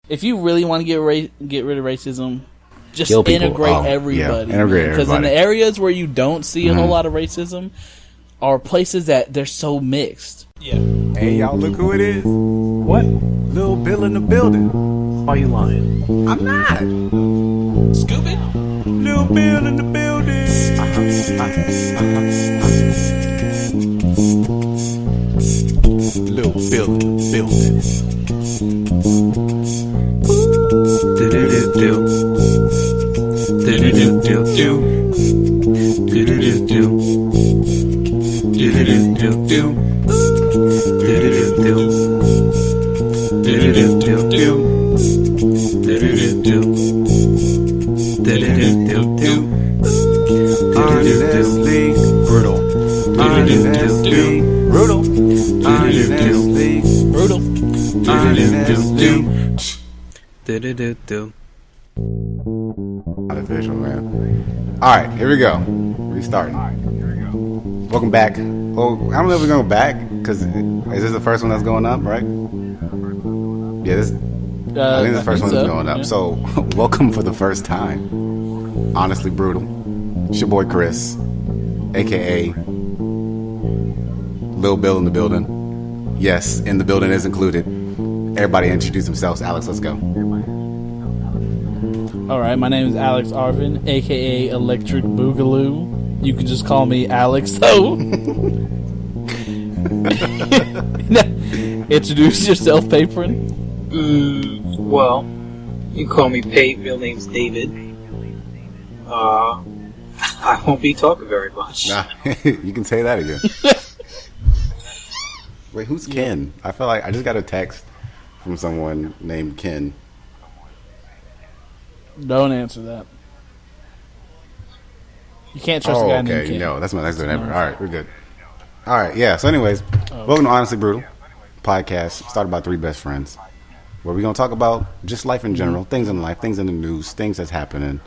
if you really want to get rid of racism, just integrate everybody. Yeah, integrate everybody. Because in the areas where you don't see a whole lot of racism are places that they're so mixed. Yeah. Hey, y'all, look who it is. What? Lil Bill in the building. Why are you lying? I'm not. Scooby? Lil Bill in the building. Lil Bill in the building. Do-do-do-do. Do-do-do-do-do. Do-do-do-do. Do-do-do-do-do. Do-do-do-do. Do-do-do-do-do. Do-do-do-do. Do-do-do-do-do. Honestly, brutal. Honestly, brutal. Honestly, Brutal. honestly. Do-do-do-do. Artificial, man. All right, here we go. Restarting. Welcome back. Well, I don't know if we're going back because is this the first one that's going up, right? Yeah, this. I think this is the first one that's going up. Yeah. So, welcome for the first time. Honestly Brutal. It's your boy Chris, aka Lil Bill in the building. Yes, in the building is included. Everybody introduce themselves. Alex, let's go. All right, my name is Alex Arvin, a.k.a. Electric Boogaloo. You can just call me Alex, though. Introduce yourself, Papron. Well, you call me Pate. Real name's David. I won't be talking very much. Nah, you can say that again. Wait, who's Ken? I feel like I just got a text from someone named Ken. Don't answer that. You can't trust a guy named Ken. No, that's my next door neighbor. All right, we're good. All right, yeah. So, anyways, welcome to Honestly Brutal podcast, started by three best friends, where we're gonna talk about just life in general, things in life, things in the news, things that's happening,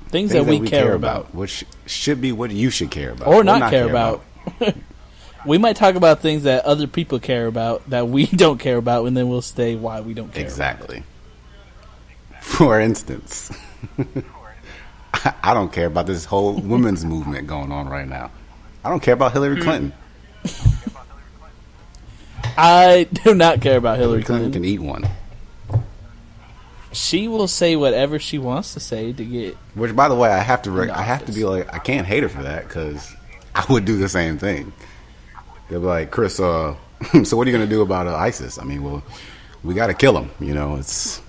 things that we care about, which should be what you should care about, or not care about. We might talk about things that other people care about that we don't care about, and then we'll say why we don't care. Exactly. For instance, I don't care about this whole women's movement going on right now. I don't care about Hillary Clinton. I do not care about Hillary Clinton. Can eat one. She will say whatever she wants to say to get. Which, by the way, I have to be like, I can't hate her for that because I would do the same thing. They'll be like, Chris, so what are you going to do about ISIS? I mean, well, we got to kill them. You know, it's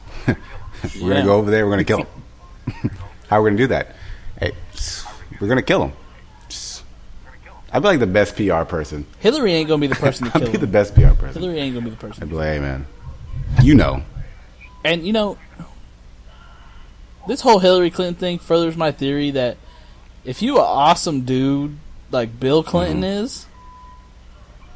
we're going to go over there. We're going to kill them. How are we going to do that? Hey, we're going to kill them. I'd be like the best PR person. Hillary ain't going to be the person to kill I'd be him. the best PR person. Hillary ain't going to be the person. I'd be like, hey, man, you know. And, you know, this whole Hillary Clinton thing furthers my theory that if you an awesome dude like Bill Clinton is,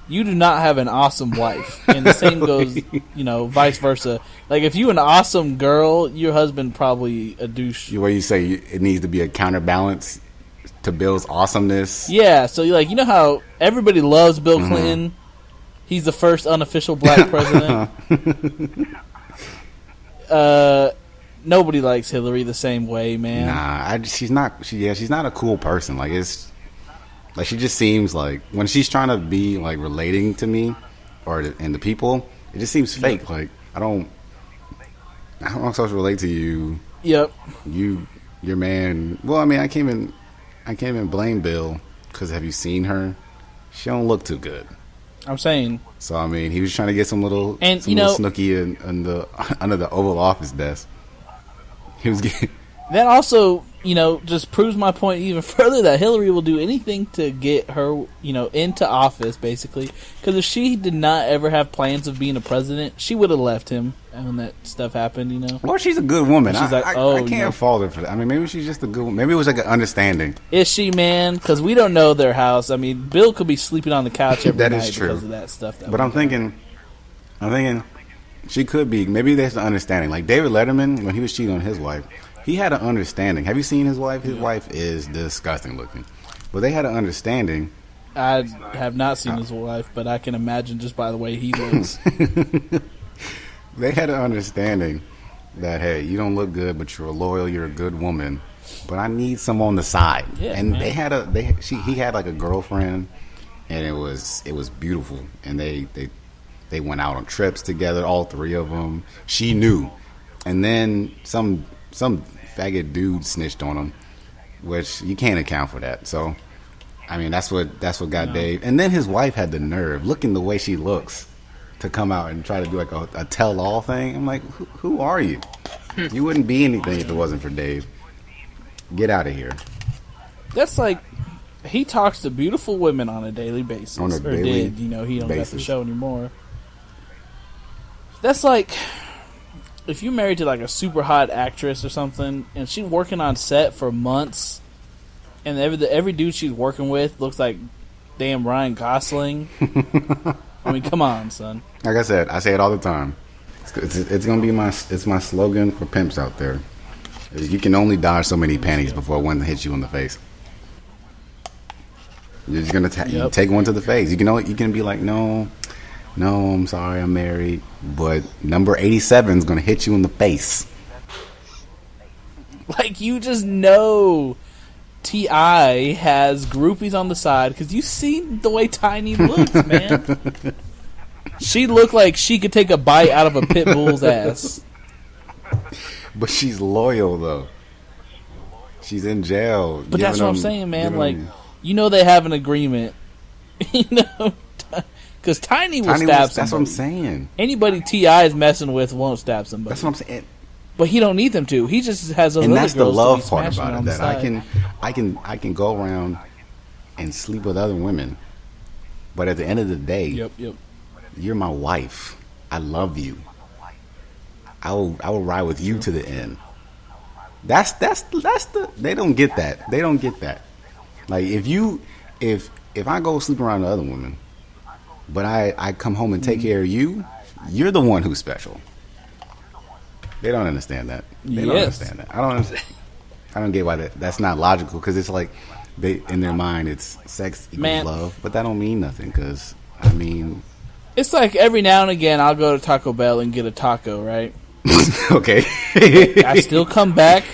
you do not have an awesome wife. And the same goes, you know, vice versa. Like, if you an awesome girl, your husband probably a douche. What you say, it needs to be a counterbalance to Bill's awesomeness. Yeah, so like, you know how everybody loves Bill Clinton? He's the first unofficial black president. Nobody likes Hillary the same way, man. Nah, she's not a cool person. Like, it's like she just seems like when she's trying to be like relating to me and the people, it just seems fake. Like, how am I supposed to relate to you? Yep. Your man. Well, I mean, I can't even blame Bill because have you seen her? She don't look too good. I'm saying. So I mean, he was trying to get some little snooky under the Oval Office desk. He was getting that also, you know, just proves my point even further that Hillary will do anything to get her, you know, into office, basically. Because if she did not ever have plans of being a president, she would have left him when that stuff happened, you know. Well, she's a good woman. She's I can't fault her for that. I mean, maybe she's just a good woman. Maybe it was like an understanding. Is she, man? Because we don't know their house. I mean, Bill could be sleeping on the couch every that night is true. because of that stuff. But I'm thinking she could be. Maybe there's an understanding. Like David Letterman, when he was cheating on his wife, he had an understanding. Have you seen his wife? His wife is disgusting looking. But they had an understanding. I have not seen his wife, but I can imagine just by the way he looks. They had an understanding that, hey, you don't look good, but you're loyal, you're a good woman, but I need some on the side. Yeah, and man. he had like a girlfriend, and it was beautiful. And they went out on trips together, all three of them. She knew, and then some faggot dude snitched on him, which you can't account for that. So, I mean, that's what got Dave. And then his wife had the nerve, looking the way she looks, to come out and try to do like a tell-all thing. I'm like, who are you? You wouldn't be anything if it wasn't for Dave. Get out of here. That's like, he talks to beautiful women on a daily basis. On a or daily did, he don't got the basis. show anymore. That's like, if you're married to like a super hot actress or something, and she's working on set for months, and every dude she's working with looks like damn Ryan Gosling. I mean, come on, son. Like I said, I say it all the time. It's gonna be my slogan for pimps out there. You can only dodge so many panties before one hits you in the face. You're just gonna you take one to the face. You can be like, no, I'm sorry, I'm married, but number 87 is gonna hit you in the face. Like, you just know T.I. has groupies on the side, because you see the way Tiny looks, man. She looked like she could take a bite out of a pit bull's ass. But she's loyal, though. She's in jail. But that's what I'm saying, man. Like, you know they have an agreement. Because Tiny will stab somebody. That's what I'm saying. Anybody T.I. is messing with won't stab somebody. That's what I'm saying. But he don't need them to. He just has those And other that's the girls to be love part smashing about on it. the That side. I can go around and sleep with other women, but at the end of the day, Yep. you're my wife. I love you. I will ride with you to the end. That's the they don't get that. They don't get that. Like, if I go sleep around with other women, but I come home and take care of you, you're the one who's special. They don't understand that. They don't understand that. I don't understand. I don't get why that's not logical, because it's like in their mind it's sex equals love, but that don't mean nothing, because I mean, it's like every now and again I'll go to Taco Bell and get a taco, right? Okay. I still come back,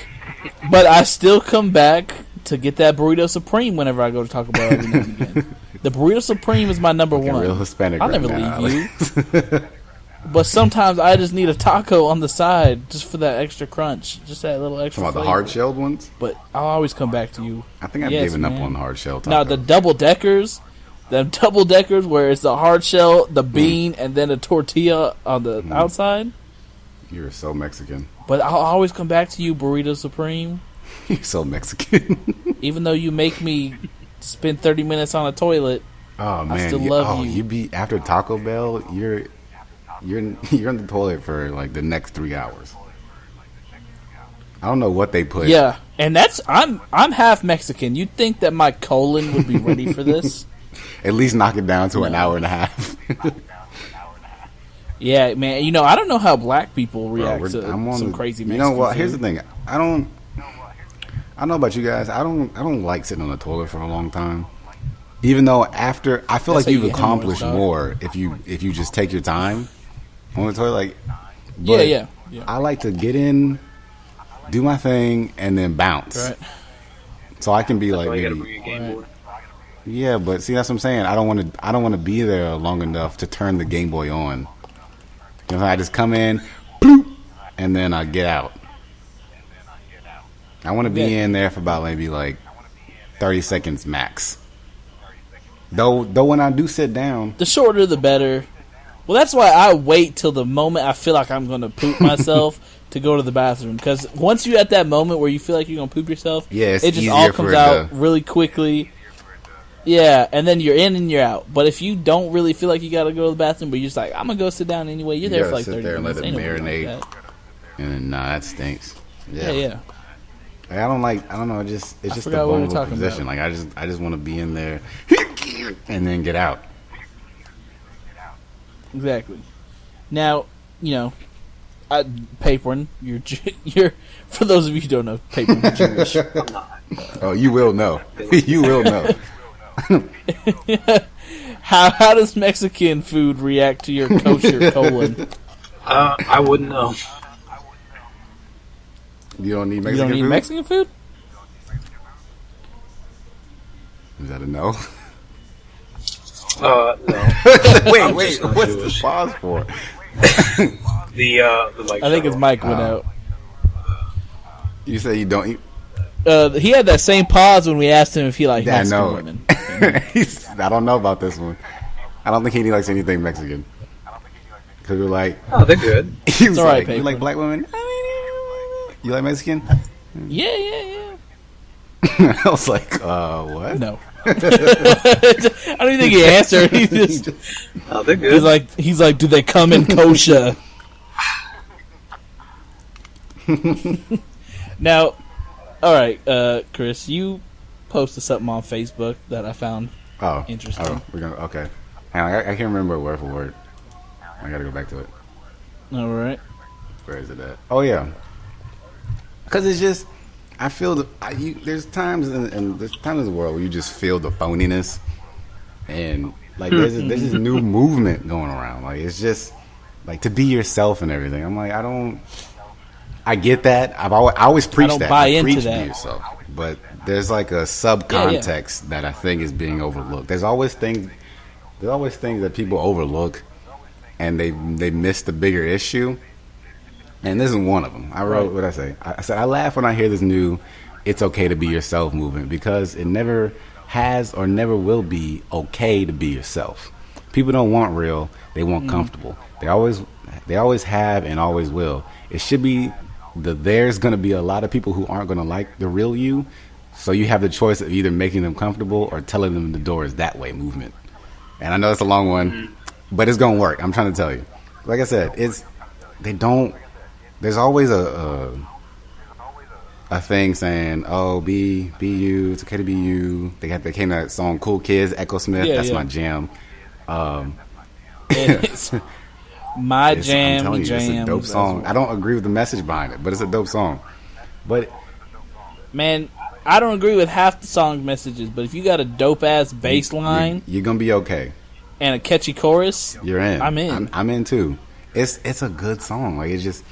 but I still come back to get that burrito supreme whenever I go to Taco Bell every now and again. The burrito supreme is my number one. Real Hispanic. I'll right never now. leave you. But sometimes I just need a taco on the side just for that extra crunch, just that little extra. Talking about the flavor. hard-shelled ones? But I'll always come back to you. I think I've Yes, given up man. on the hard-shell tacos. Now the double deckers where it's the hard shell, the bean, and then a tortilla on the outside. You're so Mexican. But I'll always come back to you, burrito supreme. You're so Mexican. Even though you make me spend 30 minutes on a toilet. Oh man, I still love you. You be after Taco Bell. You're in the toilet for like the next 3 hours. I don't know what they put. Yeah, and I'm half Mexican. You'd think that my colon would be ready for this. At least knock it down to an hour and a half. Yeah, man. I don't know how black people react Bro, to some crazy Mexican You know what? food. Here's the thing. I don't know about you guys. I don't like sitting on the toilet for a long time. Even though I feel That's like how you've you get accomplished hemorrhoids, dog. more if you just take your time on the toilet. Like, but Yeah. I like to get in, do my thing, and then bounce. Right. So I can be That's like, why you gotta maybe, bring your Game Boy. yeah, but see, that's what I'm saying. I don't want to be there long enough to turn the Game Boy on. You know, I just come in, bloop, and then I get out. I want to be in there for about maybe like 30 seconds max. Though when I do sit down, The shorter, the better. Well, that's why I wait till the moment I feel like I'm going to poop myself to go to the bathroom. Because once you're at that moment where you feel like you're going to poop yourself, Yeah, it's it just easier all for comes it out to- really quickly. Yeah, and then you're in and you're out. But if you don't really feel like you got to go to the bathroom, but you're just like, I'm going to go sit down anyway, you're You there gotta for like sit 30 there and let minutes. it Ain't nobody marinate. like that. and that stinks. Yeah. Like, I don't know. It's just a forgot what we were vulnerable talking position. about. Like I just want to be in there and then get out. Exactly. Now, Papering, you're for those of you who don't know, Papering, you're Jewish. I'm not. Oh, you will know. You will know. How does Mexican food react to your kosher colon? I wouldn't know. You don't need You Mexican don't need food? Mexican food? Is that a no? No. wait. just not What's Jewish. the pause for? The like. I think his mic went Oh. out. You say you don't eat? He had that same pause when we asked him if he liked Yeah, I Mexican know. women. I don't know about this one. I don't think he likes anything Mexican. Because we're like, Oh, they're good. he was all right, like, you Paper. like black women? You like Mexican? Yeah. I was like, what? No. I don't even think he answered. Oh, they're good. He's like, do they come in kosher? Now, all right, Chris, you posted something on Facebook that I found interesting. Oh, we're gonna okay. Hang on, I can't remember word for word. I gotta go back to it. All right. Where is it at? Oh yeah, because it's just I feel there's times in the world where you just feel the phoniness, and like there's this new movement going around. Like it's just like to be yourself and everything. I'm like I get that. I always preach don't that. buy I into preach that. Be yourself, but there's like a subcontext that I think is being overlooked. There's always things that people overlook, and they miss the bigger issue. And this is one of them. I wrote what I say. I said I laugh when I hear this new "It's okay to be yourself" movement because it never has or never will be okay to be yourself. People don't want real; they want comfortable. They always have and always will. It should be there's going to be a lot of people who aren't going to like the real you, so you have the choice of either making them comfortable or telling them the door is that way movement. And I know it's a long one, but it's going to work. I'm trying to tell you. Like I said, there's always a thing saying, "Oh, be you. It's okay to be you." They came to that song "Cool Kids," Echo Smith. Yeah, That's yeah. my jam. It's my I'm jam. telling you, it's a dope jams song. as well. I don't agree with the message behind it, but it's a dope song. But Man, I don't agree with half the song messages, but if you got a dope ass bass line you're gonna be okay. and a catchy chorus, You're in. I'm in. I'm in too. It's a good song. Like it's just.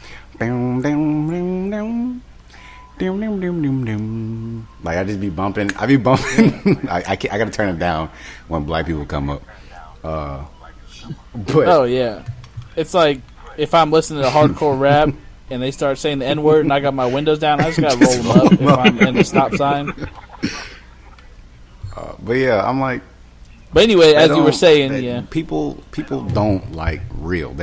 Like I just be bumping. I be bumping. I gotta turn it down when black people come up. But oh yeah, it's like if I'm listening to hardcore rap and they start saying the N word and I got my windows down, I just gotta roll them up if I'm in the stop sign. but yeah, I'm like. But anyway, as you were don't- saying, they- yeah, people don't like real.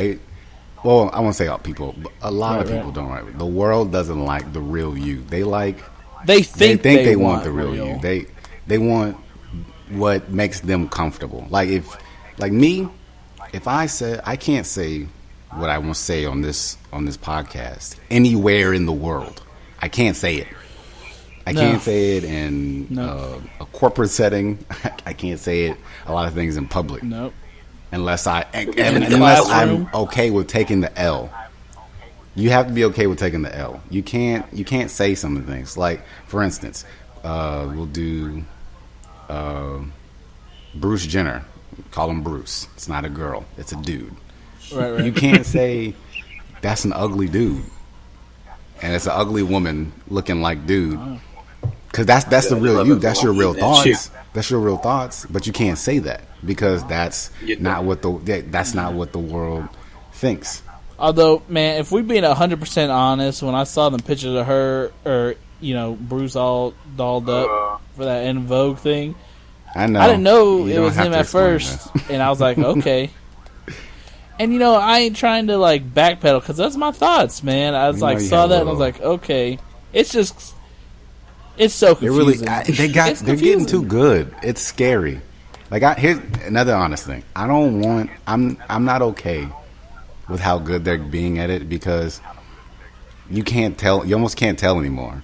Well, I won't say all people, but a lot of Right, people don't like. The world doesn't like the real you. They they think they want the real you. They want what makes them comfortable. Like me, if I said I can't say what I want to say on this podcast anywhere in the world, I can't say it. I No. can't say it in No. a corporate setting. I can't say it a lot of things in public nope. unless the unless classroom. I'm okay with taking the L. You have to be okay with taking the L. You can't say some of the things. Like for instance, we'll do Bruce Jenner. Call him Bruce. It's not a girl. It's a dude. Right. You can't say that's an ugly dude, and it's an ugly woman looking like dude. Because that's the real you. That's your real thoughts. That's your real thoughts. But you can't say that because that's not what the world thinks. Although, man, if we're being 100% honest, when I saw the pictures of her or Bruce all dolled up for that En Vogue thing, I know. I didn't know You it don't was have him to at explain first, this. and I was like, okay. And I ain't trying to like backpedal because that's my thoughts, man. I was You know like you saw have a that and I was little- like, okay, it's so It really confusing. they're getting too good. It's scary. Like here's another honest thing. I'm not okay with how good they're being at it because you can't tell. You almost can't tell anymore.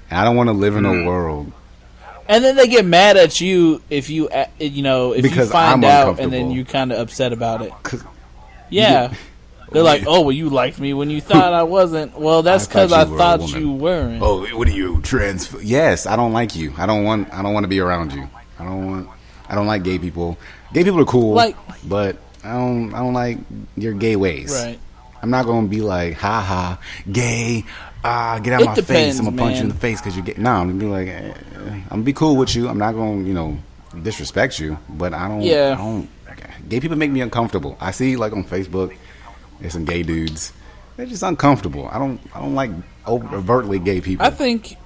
And I don't want to live in a world. And then they get mad at you if you if Because you find I'm out and then uncomfortable. you kind of upset about it. 'Cause Yeah. They're like, oh, well, you liked me when you thought I wasn't. Well, that's because I you were a thought woman. you weren't. Oh, what are you trans? Yes, I don't like you. I don't want to be around you. I don't like gay people. Gay people are cool, Like- but I don't like your gay ways. Right. I'm not gonna be like, ha ha, gay. Get out It my depends, face. I'm gonna punch you in man. the face because you're gay. No, I'm gonna be like, I'm gonna be cool with you. I'm not gonna, disrespect you. But I don't. Yeah. I don't. Gay people make me uncomfortable. I see like on Facebook, there's some gay dudes. They're just uncomfortable. I don't like overtly gay people. I think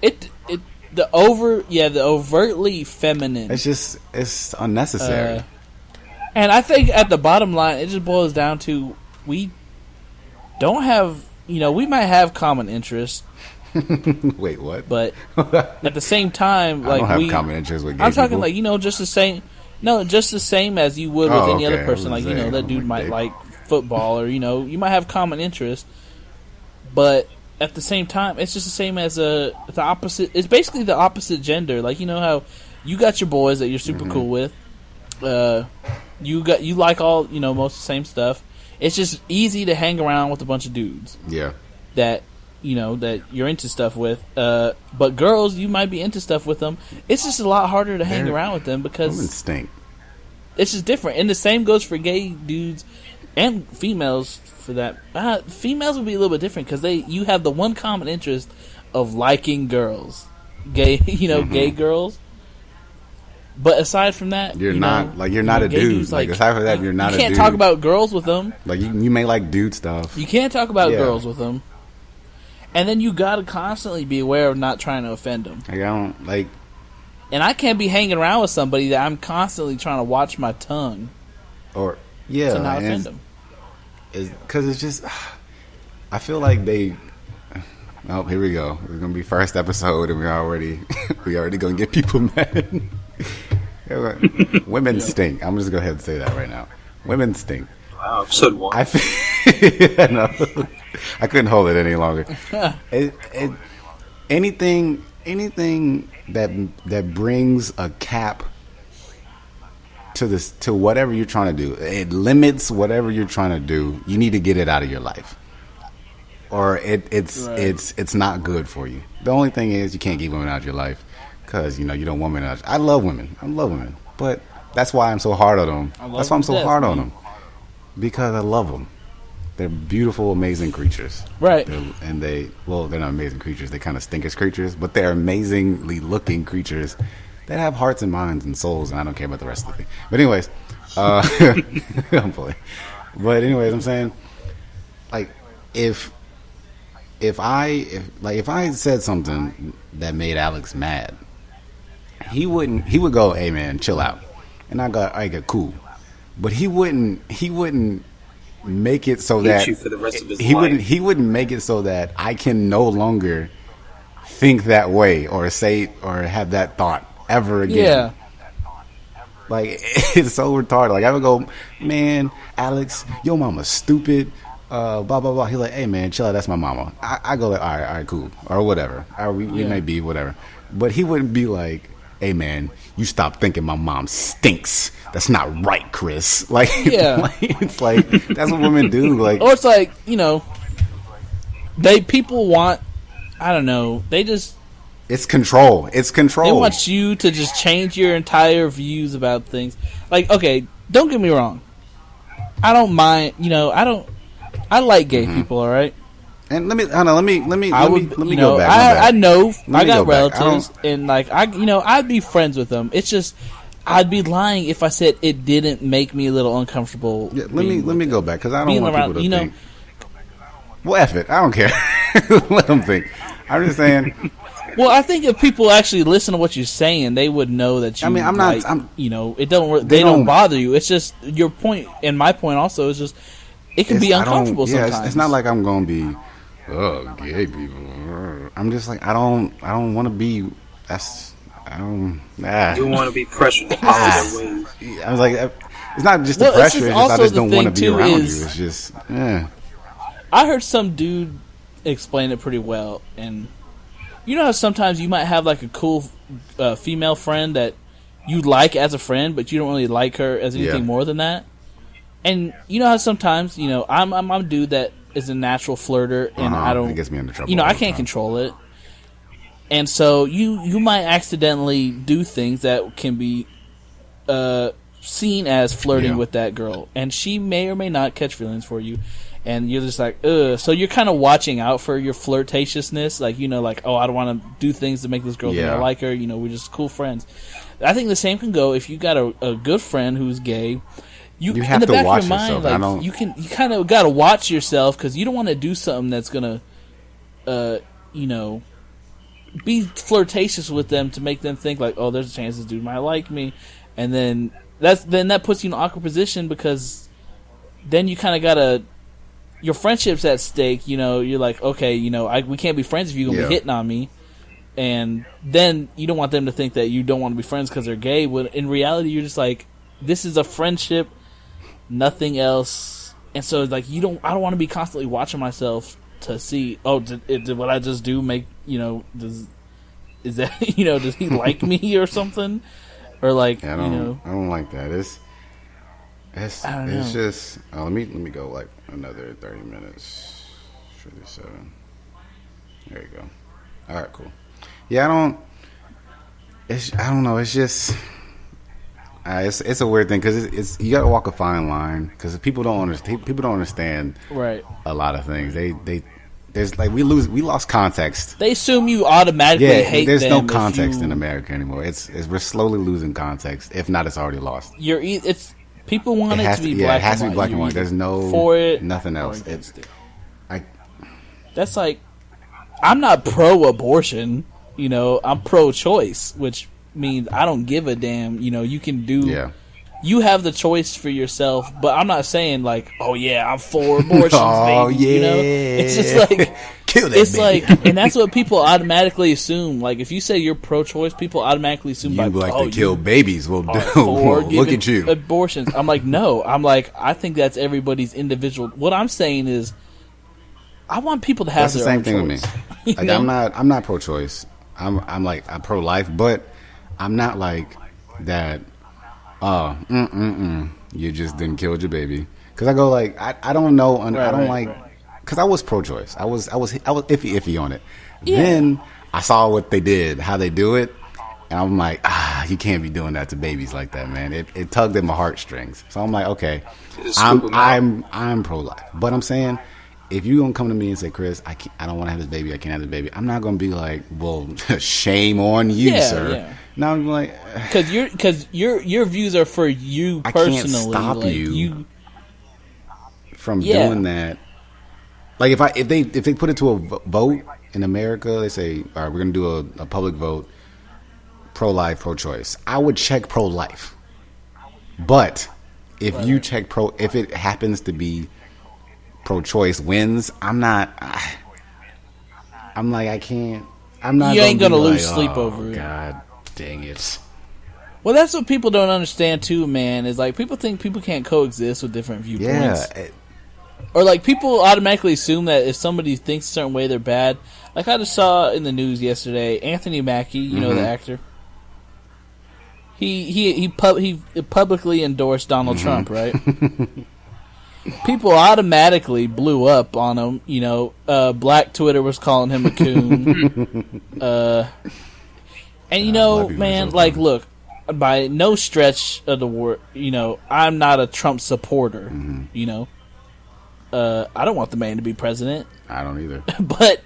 the overtly feminine. It's unnecessary. And I think at the bottom line, it just boils down to we don't have, we might have common interests, Wait, what? but at the same time, like I don't have common interests with gay I'm talking people. like just the same. No, just the same as you would with any okay. other person. I was Like saying, that dude I'm might like, like football, or you might have common interests, but at the same time, it's just the same as the opposite. It's basically the opposite gender. Like how you got your boys that you're super cool with. You like all most of the same stuff. It's just easy to hang around with a bunch of dudes Yeah. that that you're into stuff with. But girls, you might be into stuff with them. It's just a lot harder to hang around with them Women because stink. it's just different. And the same goes for gay dudes and females. For that, females would be a little bit different because you have the one common interest of liking girls, gay gay girls. But aside from that, You're not a gay dude. dudes, Like aside from that, you're not a dude. You can't talk about girls with them. Like you may like dude stuff. You can't talk about Yeah. girls with them. And then you gotta constantly be aware of not trying to offend them. Like I don't like. And I can't be hanging around with somebody that I'm constantly trying to watch my tongue Or yeah, to not and offend them. because it's just. I feel like they. Oh, here we go. It's gonna be first episode, and we already gonna get people mad. Women stink. I'm just gonna go ahead and say that right now. Women stink. Wow, episode 1. I feel, no, I couldn't hold it any longer. Anything that brings a cap to whatever you're trying to do, it limits whatever you're trying to do. You need to get it out of your life, or it's not good for you. The only thing is you can't get women out of your life because you don't want women out. I love women, but that's why I'm so hard on them. That's why I'm so hard on them. Because I love them. They're beautiful, amazing creatures. Right. They're not amazing creatures. They're kind of stinkish creatures, but they're amazingly looking creatures that have hearts and minds and souls, and I don't care about the rest of the thing. But anyways, I'm pulling. But anyways, I'm saying, like, if I said something that made Alex mad, he would go, "Hey man, chill out," and I get cool. But he wouldn't make it so that you for the rest of his life. He wouldn't make it so that I can no longer think that way or say or have that thought ever again. Yeah. Like it's so retarded. Like I would go, "Man, Alex, your mama's stupid." Blah blah blah. He's like, "Hey man, chill out. That's my mama." I go like, all right, cool, or whatever. Or we may be whatever. But he wouldn't be like, "Hey man, you stop thinking my mom stinks. That's not right, Chris." Like, Yeah. it's like that's what women do. Like, Or it's like, people want, I don't know, it's control. It's control. they want you to just change your entire views about things. Like, okay, don't get me wrong. I don't mind, I like gay people, all right? And let me go back. I know I got go back. relatives, and like I'd be friends with them. It's just I'd be lying if I said it didn't make me a little uncomfortable. Yeah, let me go back because I don't Being want around, people to think. Well, F it. I don't care. Let them think. I'm just saying. Well, I think if people actually listen to what you're saying, they would know that you. I mean, I'm not. It don't. They don't bother you. It's just your point, and my point also is just it can be uncomfortable sometimes. It's not like I'm gonna be. Oh, gay people. I'm just like I don't want to be. I don't. You want to be pressured to follow their ways. I was like, it's not just the Well, it's pressure. just It's just I also just the don't want to thing, be too, around you. is- It's just. I heard some dude explain it pretty well, and you know how sometimes you might have like a cool female friend that you like as a friend, but you don't really like her as anything more than that. And you know how sometimes I'm a dude that is a natural flirter, and I don't. It gets me into trouble. I all the can't time. control it. And so you might accidentally do things that can be seen as flirting Yeah. with that girl, and she may or may not catch feelings for you. and you're just like, ugh. So you're kind of watching out for your flirtatiousness, like, you know, like, oh, I don't want to do things to make this girl think I like her. You know, we're just cool friends. I think the same can go if you got a good friend who's gay. You have in the to back watch of your mind, yourself. like, you kind of got to watch yourself because you don't want to do something that's gonna, you know, be flirtatious with them to make them think like, oh, there's a chance this dude might like me, and then that puts you in an awkward position because then you kind of gotta, your friendship's at stake. You know, you're like, okay, you know, we can't be friends if you're gonna be hitting on me, and then you don't want them to think that you don't want to be friends because they're gay. When in reality, you're just like, this is a friendship, nothing else. And so like, I don't want to be constantly watching myself to see, oh, did what I just do make, you know, is that, you know, does he like me or something, or like, I don't like that. It's just let me go like another 30 minutes. 37. There you go. All right, cool. Yeah, I don't know. It's just it's a weird thing because it's you got to walk a fine line because people don't understand right a lot of things. There's like we lost context. They assume you automatically hate them. There's no context in America anymore. It's we're slowly losing context. If not, it's already lost. It's people want it to be black and white. Yeah, it has to be black and white. There's no for it, nothing else. That's like, I'm not pro-abortion. You know, I'm pro-choice, which means I don't give a damn. You know, you can do. Yeah. You have the choice for yourself, but I'm not saying like, oh yeah, I'm for abortions, baby. Yeah. You know, it's just like, kill that it's baby. like, and that's what people automatically assume. Like, if you say you're pro-choice, people automatically assume you like to kill babies. Well, look at you. Abortions. I'm like, no. I'm like, I think that's everybody's individual. What I'm saying is, I want people to have that's their the same own thing choice. with me. Like, I'm not pro-choice. I'm pro-life, but I'm not like that. You just didn't kill your baby. Because I go like, I don't know. I don't like, because I was pro-choice. I was iffy on it. Yeah. Then I saw what they did, how they do it, and I'm like, you can't be doing that to babies like that, man. It tugged at my heartstrings. So I'm like, okay, I'm pro-life, but I'm saying, if you're gonna come to me and say, Chris, I don't want to have this baby, I can't have this baby, I'm not gonna be like, well, shame on you, sir. Yeah. No, I'm like, because your views are for you personally. I can't stop like, you from doing that. Like if they put it to a vote in America, they say, all right, we're gonna do a public vote, pro-life, pro-choice. I would check pro-life, but if you check if it happens to be pro-choice wins, I'm like, I can't. I'm not. You ain't gonna lose sleep over it. God dang it. Well, that's what people don't understand too, man. Is like, people think people can't coexist with different viewpoints. Yeah. Or like, people automatically assume that if somebody thinks a certain way, they're bad. Like, I just saw in the news yesterday, Anthony Mackie, you know, the actor. He publicly endorsed Donald Trump, right? People automatically blew up on him. You know, Black Twitter was calling him a coon. And you know, man, like, look, by no stretch of the word, you know, I'm not a Trump supporter. You know, I don't want the man to be president. I don't either. But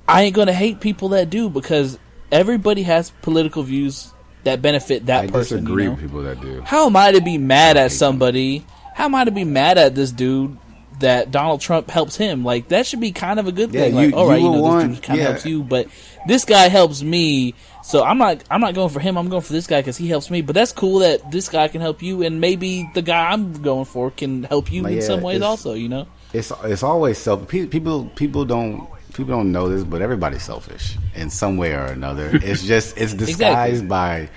I ain't gonna hate people that do, because everybody has political views that benefit that person. I disagree with people that do. How am I to be mad at somebody? How am I to be mad at this dude that Donald Trump helps him? Like, that should be kind of a good thing. Like, all right, you know, this dude kind of helps you, but this guy helps me, so I'm not going for him. I'm going for this guy because he helps me. But that's cool that this guy can help you, and maybe the guy I'm going for can help you in some ways also. You know, it's always self. People don't know this, but everybody's selfish in some way or another. It's disguised by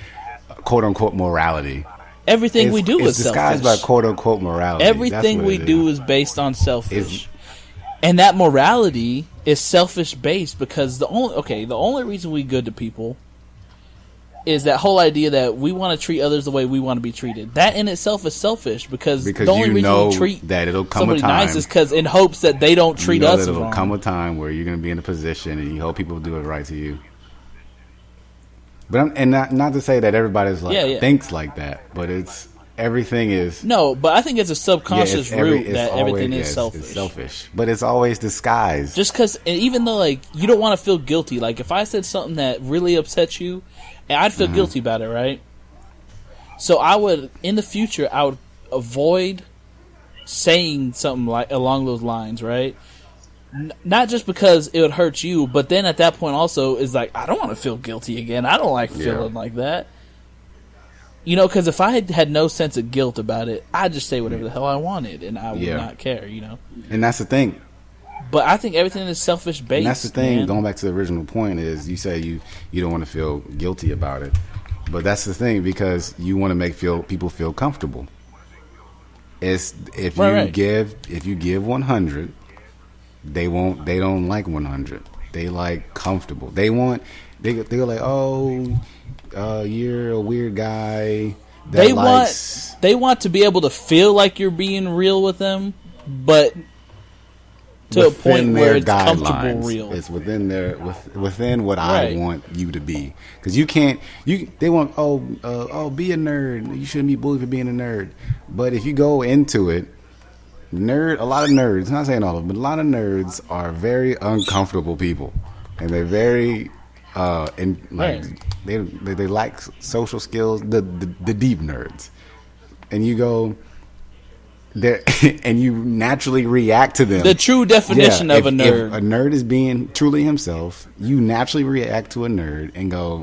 quote unquote morality. Everything we do is disguised selfish. by quote unquote morality. Everything we do is based on selfish. And that morality is selfish based because the only reason we good to people is that whole idea that we want to treat others the way we want to be treated. That in itself is selfish because the only reason we treat that it'll come somebody a time, nice is because in hopes that they don't treat us wrong. It'll come a time where you're going to be in a position and you hope people do it right to you. But not to say that everybody's thinks like that, but everything is. No, but I think it's a subconscious root that everything is It's selfish. selfish, but it's always disguised. Just because, even though like you don't want to feel guilty, like if I said something that really upset you, and I'd feel guilty about it, right? So I would, in the future, I would avoid saying something like along those lines, right? Not just because it would hurt you, but then at that point also is like, I don't want to feel guilty again. I don't like feeling like that. You know, because if I had no sense of guilt about it, I'd just say whatever the hell I wanted, and I would not care, you know? And that's the thing. But I think everything is selfish based. And that's the thing, man. going back to the original point, is you say you don't want to feel guilty about it. But that's the thing, because you want to make people feel comfortable. It's if you give 100, they don't like 100. They like comfortable. They're like, oh, you're a weird guy. They want to be able to feel like you're being real with them, but to a point where it's comfortable real. It's within within what I want you to be. Because they want, be a nerd. You shouldn't be bullied for being a nerd. But if you go into it, a lot of nerds, I'm not saying all of them, but a lot of nerds are very uncomfortable people. And they're very, they lack social skills, the deep nerds. And you go there, and you naturally react to them. The true definition of a nerd. If a nerd is being truly himself, you naturally react to a nerd and go,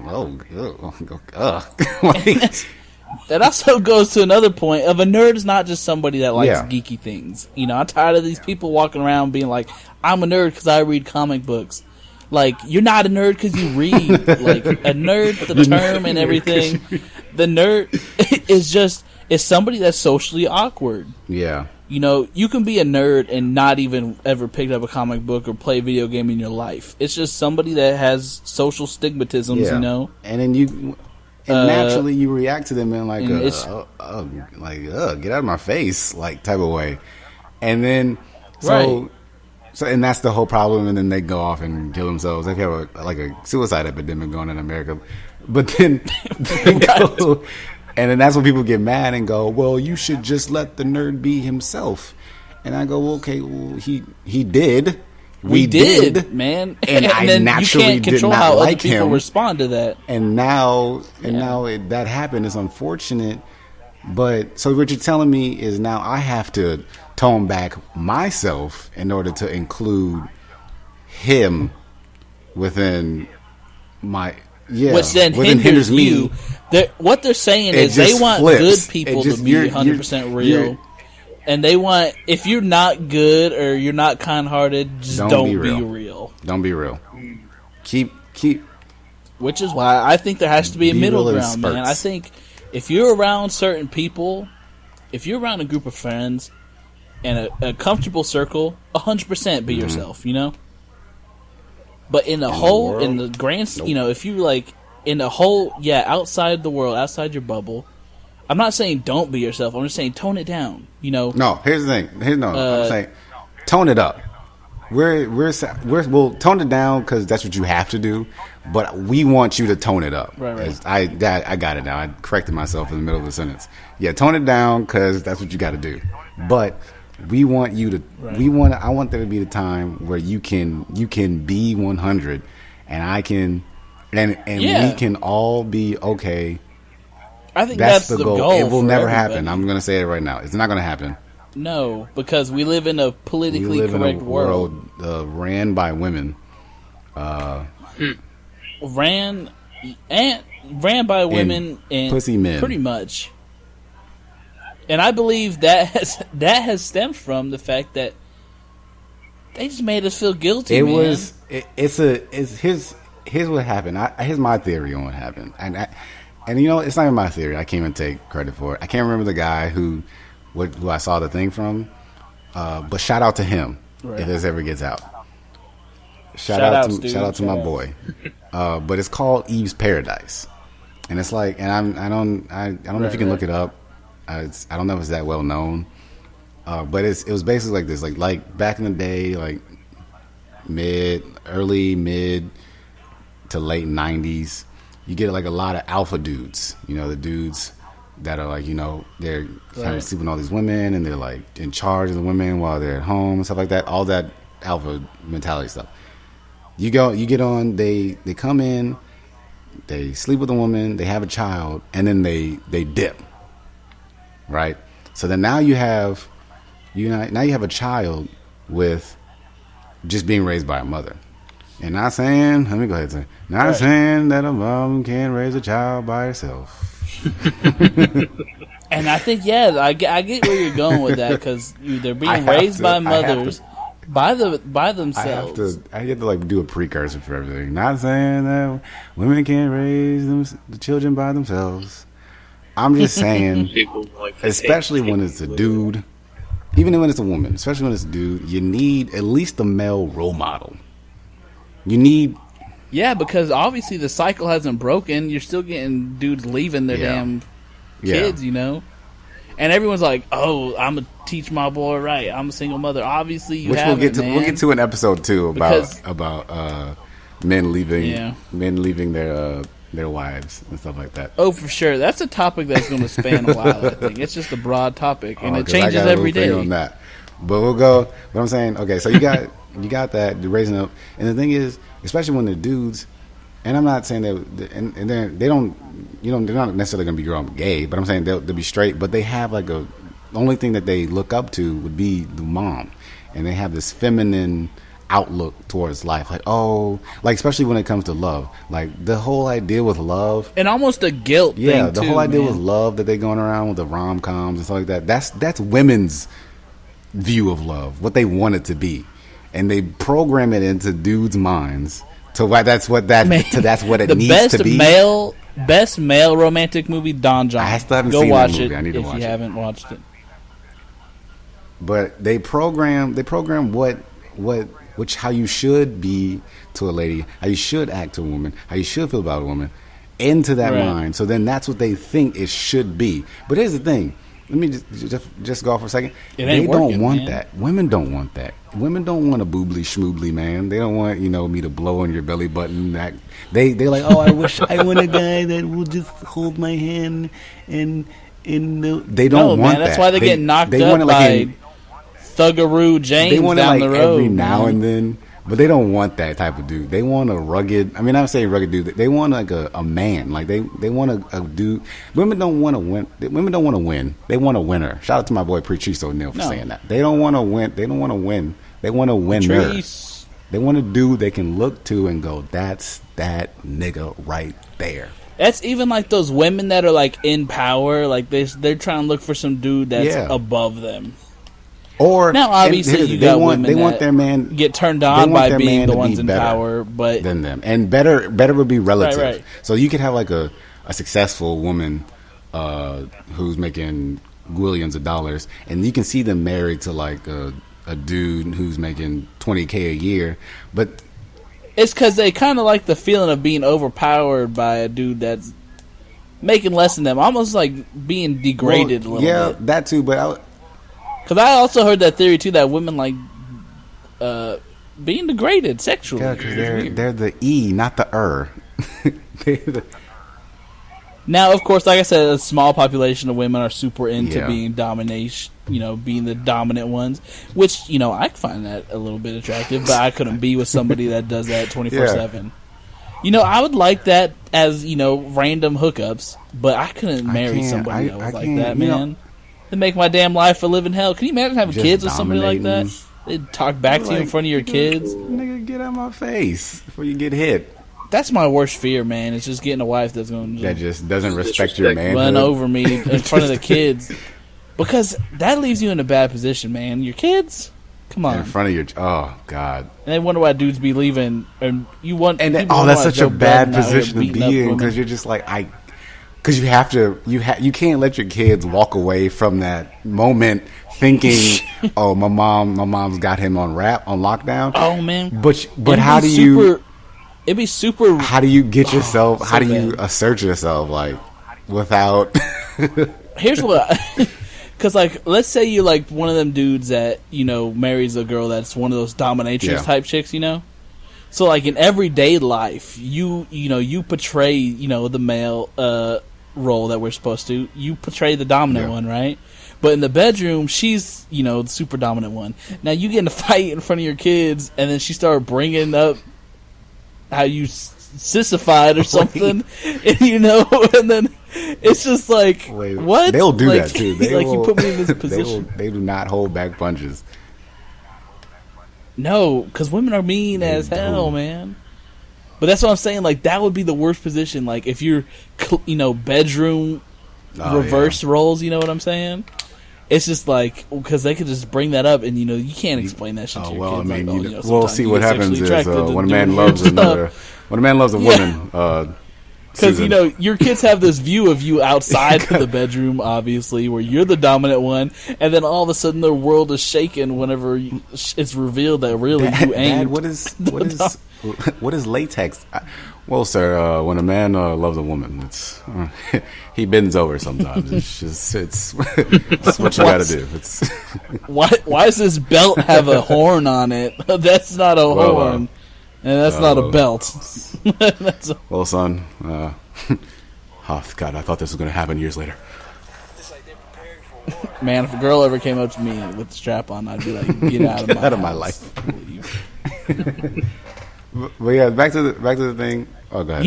That also goes to another point of a nerd is not just somebody that likes geeky things. You know, I'm tired of these people walking around being like, I'm a nerd because I read comic books. Like, you're not a nerd because you read. Like, a nerd, the term and everything. The nerd is somebody that's socially awkward. Yeah. You know, you can be a nerd and not even ever picked up a comic book or play a video game in your life. It's just somebody that has social stigmatisms, you know? And then naturally you react to them in like get out of my face, like type of way. And then, So, and that's the whole problem, and then they go off and kill themselves. They have a suicide epidemic going on in America. But then and then that's when people get mad and go, well, you should just let the nerd be himself. And I go, well, okay, well, he did. We did, man. And I naturally did not how like other people him. respond to that. And now that happened. It's unfortunate. But so what you're telling me is now I have to tone back myself in order to include him within my which then hinders me. What they're saying is they want good people to be 100% real, and they want, if you're not good or you're not kind-hearted, just don't be real. Don't be real. Keep. Which is why I think there has to be a middle ground, man. I think if you're around certain people, if you're around a group of friends and a comfortable circle, 100% be yourself, you know? But in the grand, you know, if you like, in the whole, outside the world, outside your bubble, I'm not saying don't be yourself. I'm just saying tone it down, you know? No, here's the thing. I'm saying tone it up. We'll tone it down because that's what you have to do, but we want you to tone it up. Right. I got it now. I corrected myself in the middle of the sentence. Yeah, tone it down because that's what you got to do. But we want you to. Right. I want there to be the time where you can be 100, and I can, and we can all be okay. I think that's the goal. It will never happen. I'm going to say it right now. It's not going to happen. No, because we live in a politically correct world ran by women. Ran by women and pussy men, pretty much. And I believe that has stemmed from the fact that they just made us feel guilty. Here's what happened. Here's my theory on what happened, and you know, it's not even my theory. I can't even take credit for it. I can't remember the guy who I saw the thing from, but shout out to him if this ever gets out. Shout out to my boy. But it's called Eve's Paradise, and it's like, and I don't know if you can look it up. I don't know if it's that well known, but it was basically like this, like back in the day, like early mid to late 90s. You get like a lot of alpha dudes, you know, the dudes that are like, you know, they're kind Right. of sleeping with all these women and they're like in charge of the women while they're at home and stuff like that. All that alpha mentality stuff. You get on, they come in, they sleep with a woman, they have a child, and then they dip. Right? So then now you have a child with just being raised by a mother. And not saying, let me go ahead and say, not Right. saying that a mom can't raise a child by herself. And I think, yeah, I get where you're going with that, because they're I being have raised to- by I have mothers by themselves. I have to like do a precursor for everything. Not saying that women can't raise the children by themselves. I'm just saying, People like to especially take when it's a people dude, even when it's a woman, especially when it's a dude, you need at least a male role model. You need, Yeah, because obviously the cycle hasn't broken. You're still getting dudes leaving their Yeah. damn yeah, kids, you know? And everyone's like, "Oh, I'm gonna teach my boy right. I'm a single mother." Obviously, you which haven't, we'll get to. man. We'll get to in episode 2 Because- about men leaving Yeah. their wives and stuff like that. Oh, for sure. That's a topic that's going to span a while, I think. It's just a broad topic, and Oh, it 'cause I changes got a every little thing day. on that. But we'll go. But I'm saying, okay, so you got that, they're raising up, and the thing is, especially when they're dudes, and I'm not saying that, and they don't, you know, they're not necessarily going to be growing up gay, but I'm saying they'll be straight, but they have like the only thing that they look up to would be the mom, and they have this feminine outlook towards life, like, oh, like especially when it comes to love, like the whole idea with love. And almost a guilt Yeah, thing, the too, whole idea man. with love that they're going around with the rom-coms and stuff like that. That's women's view of love, what they want it to be, and they program it into dudes' minds to why that's what Man, it the needs to be. best male romantic movie, Don John. I still haven't Go seen that watch movie. it I need to if watch you it. haven't watched it. But they program how you should be to a lady, how you should act to a woman, how you should feel about a woman, into that Right. mind. So then that's what they think it should be. But here's the thing. Let me just go off for a second. It ain't They don't working, want man. that. Women don't want that. Women don't want a boobly schmoobly man. They don't want, me to blow on your belly button. They're like, oh, I wish I want a guy that will just hold my hand and they don't No, want man, that. that's why they get knocked they up want it by Thuggaroo James they want it down like the road. every now man. and then, but they don't want that type of dude. They want a rugged. I mean, I'm saying rugged dude. They want like a man. Like they want a dude. Women don't want to win. Women don't want to win. They want a winner. Shout out to my boy Patrice O'Neal for No. saying that. They don't want to win. They don't want to win. They want a winner. Patrice. They want a dude they can look to and go, "That's that nigga right there." That's even like those women that are like in power. Like they're trying to look for some dude that's Yeah. above them. Or Now, obviously, you got women they want that their man get turned they on want by their being man the to ones be in better power, but than them, and better would be relative. Right. So you could have like a successful woman who's making billions of dollars, and you can see them married to like a dude who's making $20K a year, but it's because they kind of like the feeling of being overpowered by a dude that's making less than them, almost like being degraded a little yeah, bit. that too. But Because I also heard that theory too, that women like being degraded sexually. because they're the E, not the They're the- Now, of course, like I said, a small population of women are super into Yeah. being domination, being the dominant ones, which, I find that a little bit attractive, but I couldn't be with somebody that does that 24/7. I would like that as, random hookups, but I couldn't marry can't. somebody that was I like can't, that, you know. man. It'd make my damn life a living hell. Can you imagine having Just kids with somebody like that? dominating. They'd talk back to you in Like, front of your kids. Nigga, get out of my face before you get hit. That's my worst fear, man. It's just getting a wife that's going to That just doesn't respect your Disrespect. man. run over me in front of the kids, because that leaves you in a bad position, man. Your kids, come on, in front of your. Oh God. and they wonder why dudes be leaving, and you want. And people that's wonder why such a Joe bad Budden out here position to beating up be in women. because you're just like because you have to you can't let your kids walk away from that moment thinking, oh, my mom's got him on lockdown. Oh man, But It'd how be do you super- It'd be super. how do you get yourself? so How do you bad. assert yourself like without? Here's what. Because, let's say you're, one of them dudes that, marries a girl that's one of those dominatrix Yeah. type chicks, So, in everyday life, you portray, the male, role that we're supposed to, you portray the dominant one, right? But in the bedroom, she's, the super dominant one. Now you get in a fight in front of your kids, and then she started bringing up how you sissified or something, and, and then it's just like, what? They'll do that too. You put me in this position. They do not hold back punches. No, because women are mean as hell, man. But that's what I'm saying. Like, that would be the worst position. Like, if you're, bedroom reverse roles, you know what I'm saying? It's just like, because they could just bring that up, and you can't explain that shit to your kids. I mean, like, we'll see what happens is when a man loves when a man loves a woman. Because your kids have this view of you outside of the bedroom, obviously, where you're the dominant one, and then all of a sudden their world is shaken whenever it's revealed that really you ain't. Dad, what is latex? Well, sir, when a man loves a woman, it's he bends over sometimes. It's what you got to do. It's why does this belt have a horn on it? That's not a horn, and that's not a belt. Well, son, oh God, I thought this was going to happen years later. Man, if a girl ever came up to me with the strap on, I'd be like, "Get out of my life." But yeah, back to the thing. Oh, go ahead.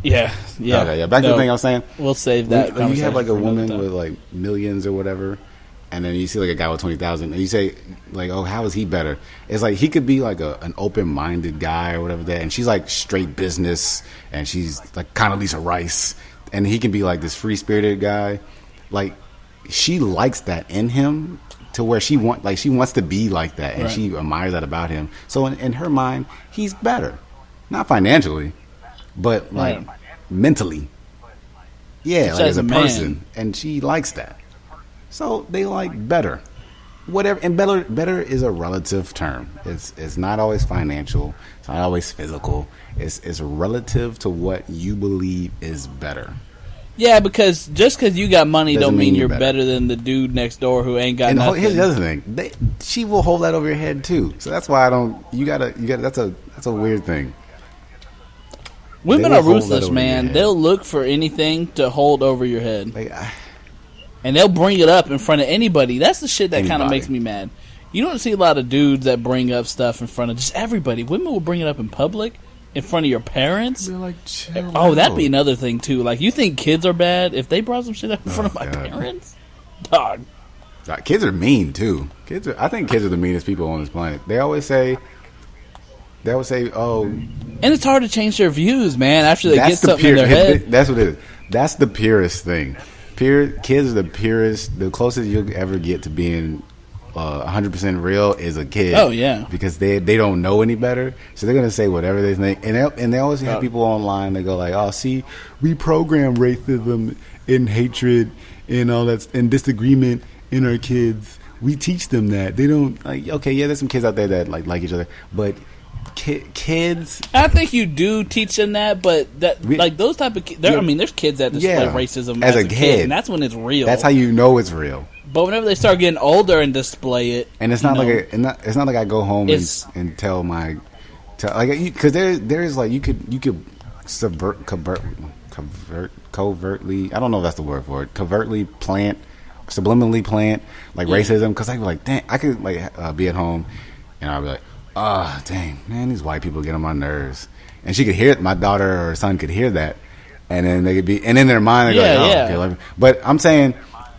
Yeah. Okay, back to the thing I was saying. We'll save that. When you have like a woman with like millions or whatever, and then you see like a guy with 20,000, and you say like, "Oh, how is he better?" It's like he could be like an open-minded guy or whatever that, and she's like straight business, and she's like Condoleezza Rice, and he can be like this free-spirited guy. Like, she likes that in him. To where she wants to be like that, and she admires that about him. So in her mind, he's better, not financially, but like mentally. Yeah, like as a person, and she likes that. So they like better, whatever. And better is a relative term. It's not always financial. It's not always physical. It's relative to what you believe is better. Yeah, because just because you got money don't mean you're better than the dude next door who ain't got nothing. Here's the other thing: she will hold that over your head too. So that's why I don't. You gotta. That's a weird thing. Women are ruthless, man. They'll look for anything to hold over your head, and they'll bring it up in front of anybody. That's the shit that kind of makes me mad. You don't see a lot of dudes that bring up stuff in front of just everybody. Women will bring it up in public. In front of your parents? Like, that'd be another thing, too. Like, you think kids are bad if they brought some shit up in front of my parents? Dog. Kids are mean, too. I think kids are the meanest people on this planet. They always say, oh... And it's hard to change their views, man, after they get something in their head. That's what it is. That's the purest thing. Kids are the purest, the closest you'll ever get to being... 100% real is a kid. Oh yeah, because they don't know any better, so they're gonna say whatever they think. And they always have people online that go like, "Oh, see, we program racism and hatred and all that and disagreement in our kids. We teach them that. They don't like. Okay, yeah, there's some kids out there that like each other, but kids. I think you do teach them that, but like those type of kids. I mean, there's kids that display racism as a kid, and that's when it's real. That's how you know it's real. But whenever they start getting older and display it, and it's not it's not like I go home and tell because there's like you could covertly, I don't know if that's the word for it, subliminally plant like racism, because I be like, dang, I could like be at home and I'll be like, dang man, these white people get on my nerves, and she could hear it, my daughter or son could hear that, and then they could be, and in their mind they're okay, but I'm saying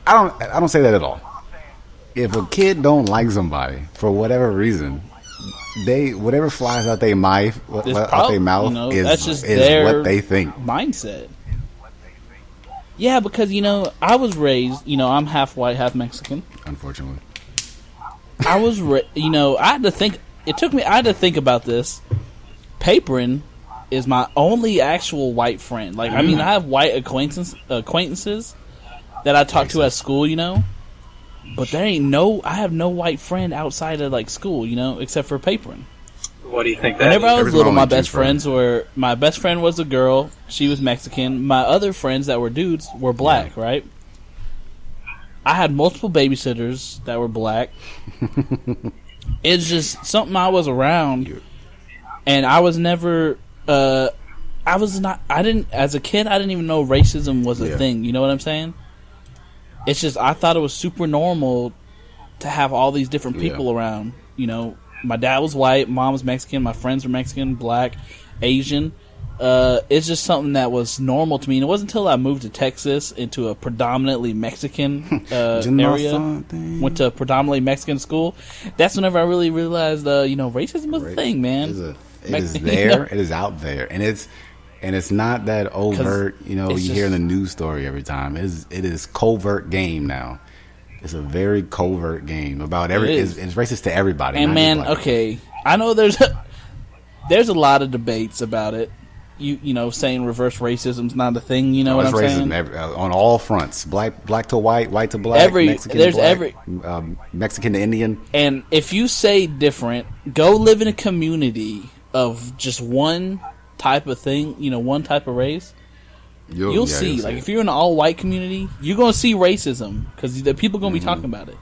I don't say that at all. If a kid don't like somebody for whatever reason, whatever flies out their mouth, is that's just is what they think. Mindset. Yeah, because I was raised. I'm half white, half Mexican. Unfortunately, I was. I had to think. It took me. I had to think about this. Papering is my only actual white friend. Like, I mean, I have white acquaintances that I talk to at school, but there ain't I have no white friend outside of like school, except for papering. What do you think that Whenever is? I was little, my best friend was a girl, she was Mexican. My other friends that were dudes were black, right? I had multiple babysitters that were black. It's just something I was around, and I was never I was not. I didn't. As a kid, I didn't even know racism was a thing. You know what I'm saying? It's just I thought it was super normal to have all these different people around. You know, my dad was white, mom was Mexican, my friends were Mexican, black, Asian. It's just something that was normal to me. And it wasn't until I moved to Texas into a predominantly Mexican area, went to a predominantly Mexican school. That's whenever I really realized, racism was a thing, man. It is there. It is out there, and it's not that overt. You hear in the news story every time. It is covert game now. It's a very covert game about it's racist to everybody. And man, okay, I know there's a lot of debates about it. Saying reverse racism's not a thing. You know what I'm saying? On all fronts, black to white to black, Mexican to black, Mexican to Indian. And if you say different, go live in a community of just one type of thing. One type of race. You'll see. Like if you're in an all-white community, you're gonna see racism because the people are gonna be talking about it.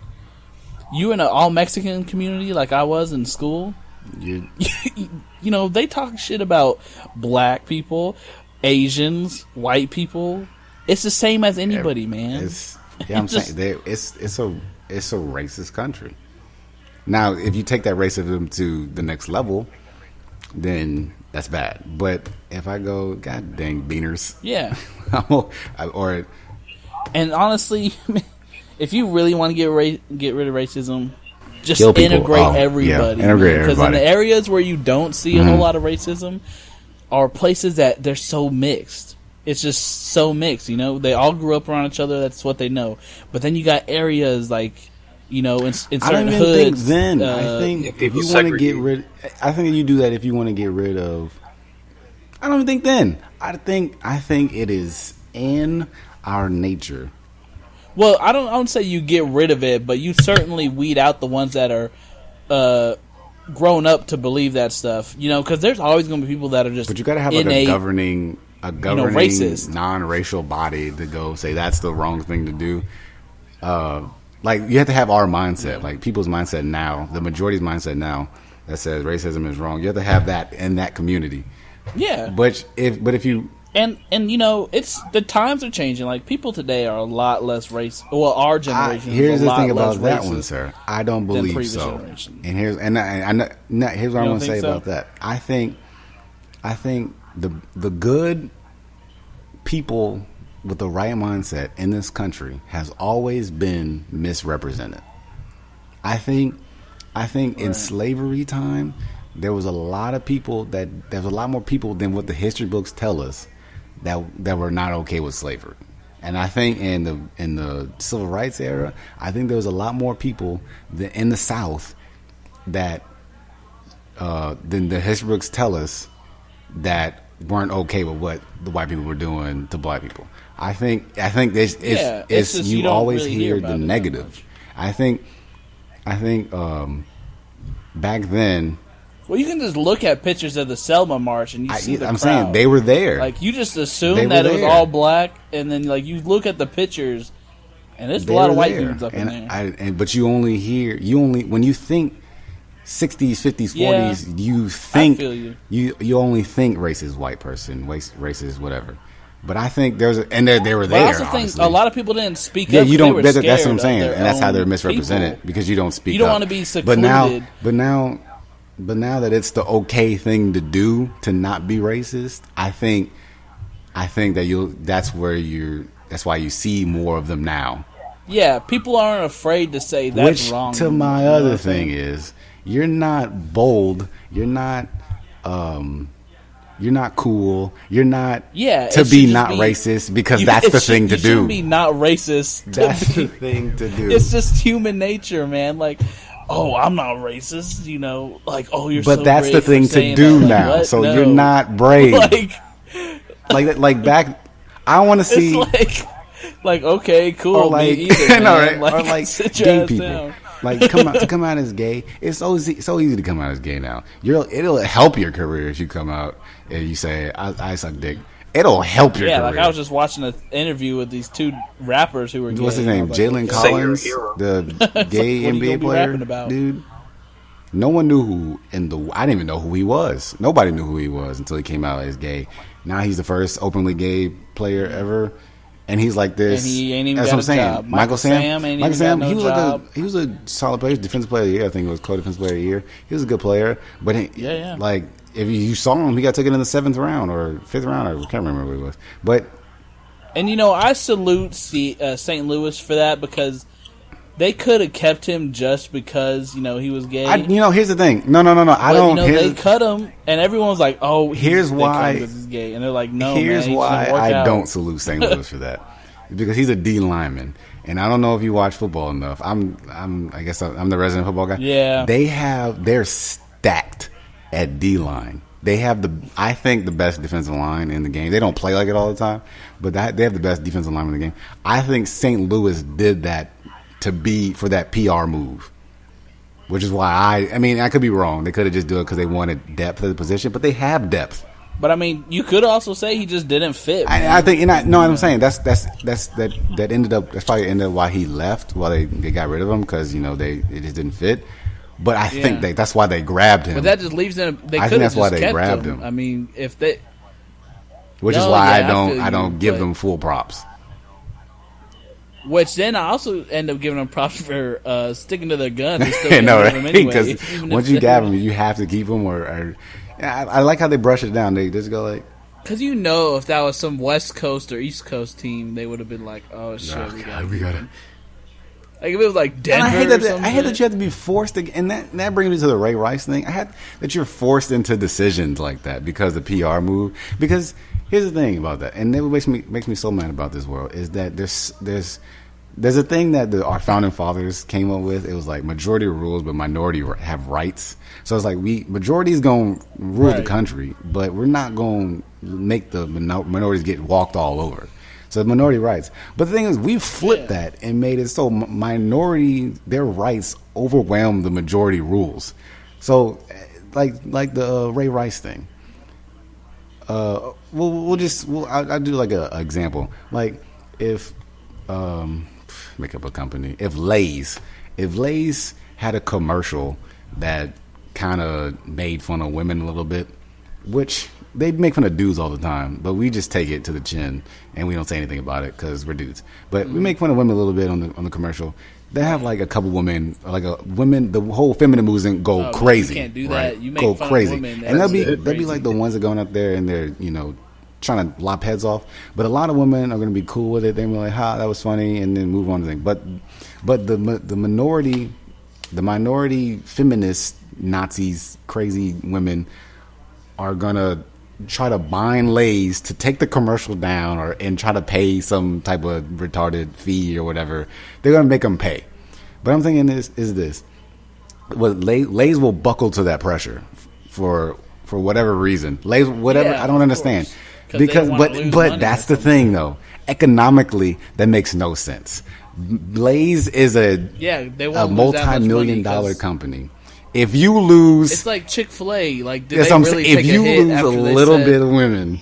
You in an all-Mexican community, like I was in school. They talk shit about black people, Asians, white people. It's the same as anybody, man. I'm saying it's a racist country. Now, if you take that racism to the next level, then that's bad. But if I go, God dang beaners, yeah, and honestly, if you really want to get rid of racism, just integrate everybody. Because in the areas where you don't see a whole lot of racism are places that they're so mixed. It's just so mixed, They all grew up around each other. That's what they know. But then you got areas like, in certain I don't even hoods. I think if you want to get rid... I think you do that if you want to get rid of... I don't even think then. I think it is in our nature. Well, I don't say you get rid of it, but you certainly weed out the ones that are grown up to believe that stuff. Because there's always going to be people that are just. But you got to have a governing racist, non-racial body to go say that's the wrong thing to do. Like you have to have our mindset, like people's mindset now, the majority's mindset now that says racism is wrong. You have to have that in that community. Yeah. But if you. And it's the times are changing. Like people today are a lot less racist. Well, our generation. Here's is a the lot thing about less that one, sir. I don't believe so. Generation. And here's what I'm going to say about that. I think the good people with the right mindset in this country has always been misrepresented. I think in slavery time there was a lot of people there's a lot more people than what the history books tell us that were not okay with slavery. And I think in the civil rights era, I think there was a lot more people in the South that than the history books tell us that weren't okay with what the white people were doing to black people. I think it's you always really hear the negative. I think back then. Well, you can just look at pictures of the Selma March and you see the crowd. Saying they were there. Like you just assume that it was all black, and then like you look at the pictures, and there's a lot of white dudes up in there. But you only when you think 60s, 50s, 40s, you think you only think racist white person, racist whatever. But I think they were there. I also think a lot of people didn't speak up. Yeah, you don't. That's what I'm saying, and that's how they're misrepresented because you don't speak up. You don't want to be secluded. But now that it's the okay thing to do to not be racist, I think that that's why you see more of them now. Yeah, people aren't afraid to say that's wrong. To my other thing is, you're not bold. You're not cool. You're not to be not racist because that's the thing to do. You shouldn't be not racist. That's the thing to do. It's just human nature, man. Like, oh, I'm not racist. Like, oh, you're. But so that's brave the thing for to do that. now. Like, so no. You're not brave. like back. I want to see. It's like okay, cool. Or like, me either, man. No, right? Like, or like sit gay your ass people. down. Like come out as gay. It's so easy to come out as gay now. It'll help your career if you come out and you say I suck dick. It'll help your career. Yeah, like I was just watching an interview with these two rappers who were gay. What's his name? Jalen Collins, the gay NBA player, dude. No one knew I didn't even know who he was. Nobody knew who he was until he came out as gay. Now he's the first openly gay player ever. And he's like this. And he ain't even that's got what I'm saying. job. Michael Sam ain't even got no he was job. he was a solid player, defensive player of the year. I think it was co-defensive player of the year. He was a good player, but like if you saw him, he got taken in the 7th round or 5th round. I can't remember what it was. But I salute St. Louis for that because they could have kept him just because he was gay. Here's the thing. No. I don't. They cut him, and everyone was like, "Oh, here's why he's gay," and they're like, "No." Here's man, why I out. don't salute St. Louis for that, because he's a D lineman, and I don't know if you watch football enough. I guess I'm the resident football guy. Yeah, they're stacked at D line. They have I think the best defensive line in the game. They don't play like it all the time, but they have the best defensive line in the game. I think St. Louis did that for that PR move, which is why I could be wrong. They could have just do it because they wanted depth at the position, but they have depth. But you could also say he just didn't fit. I think, I'm saying that ended up. That's probably ended up why he left. Why they got rid of him because it just didn't fit. But I think that's why they grabbed him. But that just leaves them. I think that's why they grabbed him. If they, which is why I don't give them full props. Which then I also end up giving them props for sticking to their guns. No, right? Because once you grab them, you have to keep them. I like how they brush it down. They just go like, because if that was some West Coast or East Coast team, they would have been like, "Oh shit, we got it." Like if it was like Denver, I hate that you have to be forced to, and that brings me to the Ray Rice thing. That you're forced into decisions like that because the PR move. Because here's the thing about that, and it makes me so mad about this world is that there's a thing that our founding fathers came up with. It was like majority rules, but minority have rights. So it's like majority is going to rule the country, but we're not going to make the minorities get walked all over. So minority rights. But the thing is, we flipped that and made it so minority, their rights overwhelm the majority rules. So like the Ray Rice thing. I'll do like a example. Like if make up a company. If Lay's had a commercial that kind of made fun of women a little bit, which they make fun of dudes all the time, but we just take it to the chin and we don't say anything about it because we're dudes. But we make fun of women a little bit on the commercial. They have like a couple women, the whole feminine movement go crazy. You can't do right? that. You make go fun crazy, of women. And they'll be like the ones that going up there and they're trying to lop heads off. But a lot of women are going to be cool with it. They're like, "Ha, that was funny," and then move on to things. But the minority feminist Nazis, crazy women are gonna try to bind Lay's to take the commercial down and try to pay some type of retarded fee or whatever. They're gonna make them pay. But I'm thinking is this: Lay's will buckle to that pressure for whatever reason. Lay's whatever I don't understand because but that's the thing though. Economically, that makes no sense. Lay's is a multi-million-dollar company. If you lose, it's like Chick-fil-A. Like, did that's they what I'm really saying. take If you a hit lose after a they little said, bit of women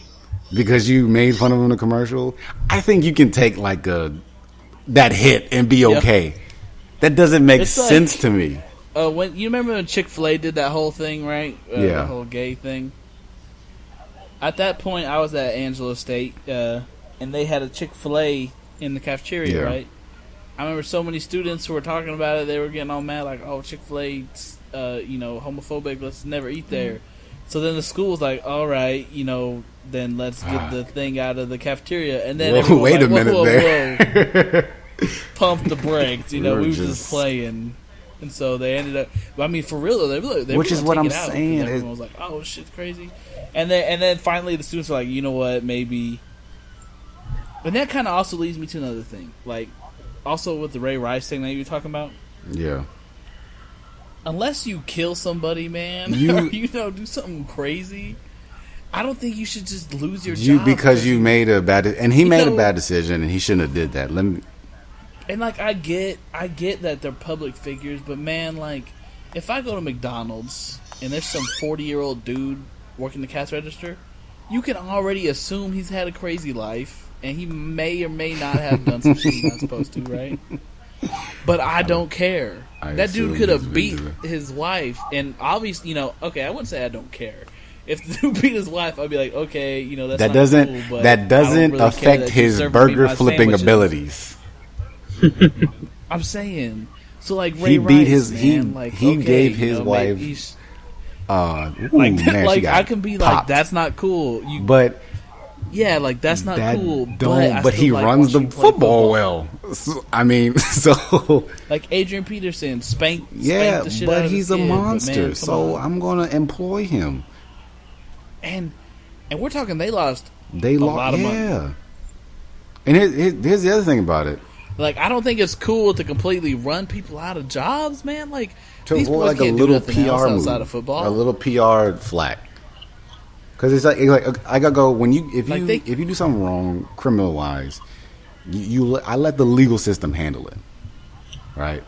because you made fun of them in a commercial, I think you can take like that hit and be okay. That doesn't make sense to me. When you remember when Chick-fil-A did that whole thing, right? The whole gay thing. At that point, I was at Angelo State, and they had a Chick-fil-A in the cafeteria, right? I remember so many students who were talking about it. They were getting all mad, like, "Oh, Chick-fil-A's, homophobic. Let's never eat there." So then the school was like, "All right, then let's get the thing out of the cafeteria." And then wait a minute there. Pump the brakes. We were just playing. And so they ended up. I mean, for real though, they which is what I'm saying. Everyone was like, "Oh, shit's crazy," and then finally the students were like, "You know what? Maybe." And that kind of also leads me to another thing, like also with the Ray Rice thing that you were talking about. Yeah. Unless you kill somebody, man, or do something crazy, I don't think you should just lose your job because you made a bad and he made a bad decision and he shouldn't have did that. And like I get that they're public figures, but man, like if I go to McDonald's and there's some 40-year-old dude working the cash register, you can already assume he's had a crazy life and he may or may not have done some shit he's not supposed to, right? but I don't care. I That dude assume could he's have been beat doing his wife, and obviously, okay, I wouldn't say I don't care. If the dude beat his wife, I'd be like, okay, that's That not doesn't cool, but that I don't doesn't really care affect that you're his serving me burger my flipping sandwiches. abilities. I'm saying, so like Ray He beat Rice, his man, like, he okay, gave his maybe wife he's- ooh, like, man, she like got I can be like, popped. that's not cool. But Yeah, like that's not that cool. don't. But, But he runs the football well. So, I mean, so Like Adrian Peterson spanked yeah, the shit out but of he's his a kid, monster. But man, So I'm gonna employ him. and we're talking they lost They a lost, lot of money. yeah. And here's the other thing about it. Like I don't think it's cool to completely run people out of jobs, man. Like To these avoid boys like a can't do little nothing else PR outside move, of football. a little PR flack. Because it's like I gotta go when if Like you do something wrong criminal wise, I let the legal system handle it, right?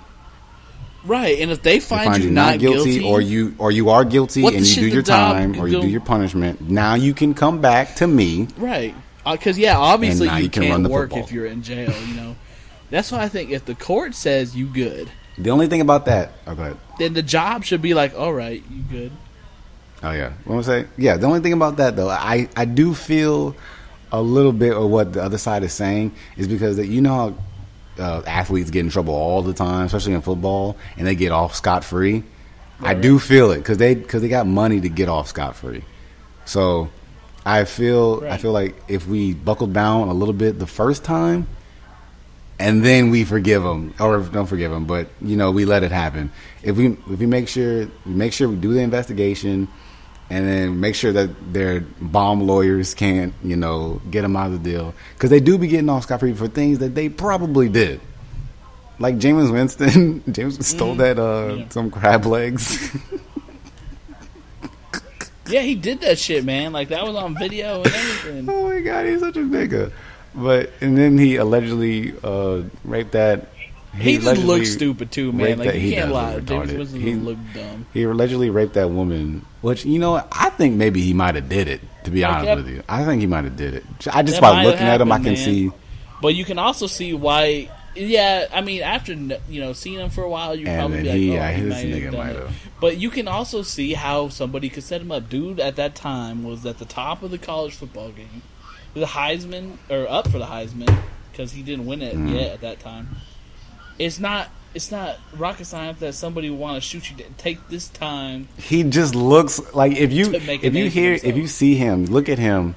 Right, and if they They find you not guilty, or you are guilty What and the you shit do the your job time could or you go- do your punishment, now you can come back to me. right? Because obviously And now you you can run can't the work football. if you're in jail. That's why I think if the court says you good, The only thing about that, oh, go ahead. then the job should be like, all right, you good. Oh yeah, what I'm saying? Yeah, the only thing about that though, I do feel a little bit of what the other side is saying is because that how athletes get in trouble all the time, especially in football, and they get off scot free. I do feel it because they got money to get off scot free. So I feel like if we buckle down a little bit the first time, and then we forgive them, or don't forgive them, but we let it happen. If we make sure we do the investigation, and then make sure that their bomb lawyers can't get them out of the deal, because they do be getting off scot free for things that they probably did. Like Jameis Winston, stole that some crab legs. Yeah, he did that shit, man. Like that was on video and everything. Oh my god, he's such a nigga. And then he allegedly raped that. He just allegedly looks stupid too, man. raped Like that- you he can't does lie. look James retarded. Winston He- look dumb. He allegedly raped that woman, which I think maybe he might have did it. To be honest that- with you, I think he might have did it. I just That by might looking have at him, I happened, can man. see. But you can also see why. Yeah, I mean, after seeing him for a while, you And probably then be like, he, "Oh, yeah, he this might nigga have done might it." have. But you can also see how somebody could set him up. Dude, at that time was at the top of the college football game, the Heisman or up for the Heisman because he didn't win it yet at that time. It's not rocket science that somebody would want to shoot you. Take this time. He just looks like if you To make a name for if you himself. see him, look at him.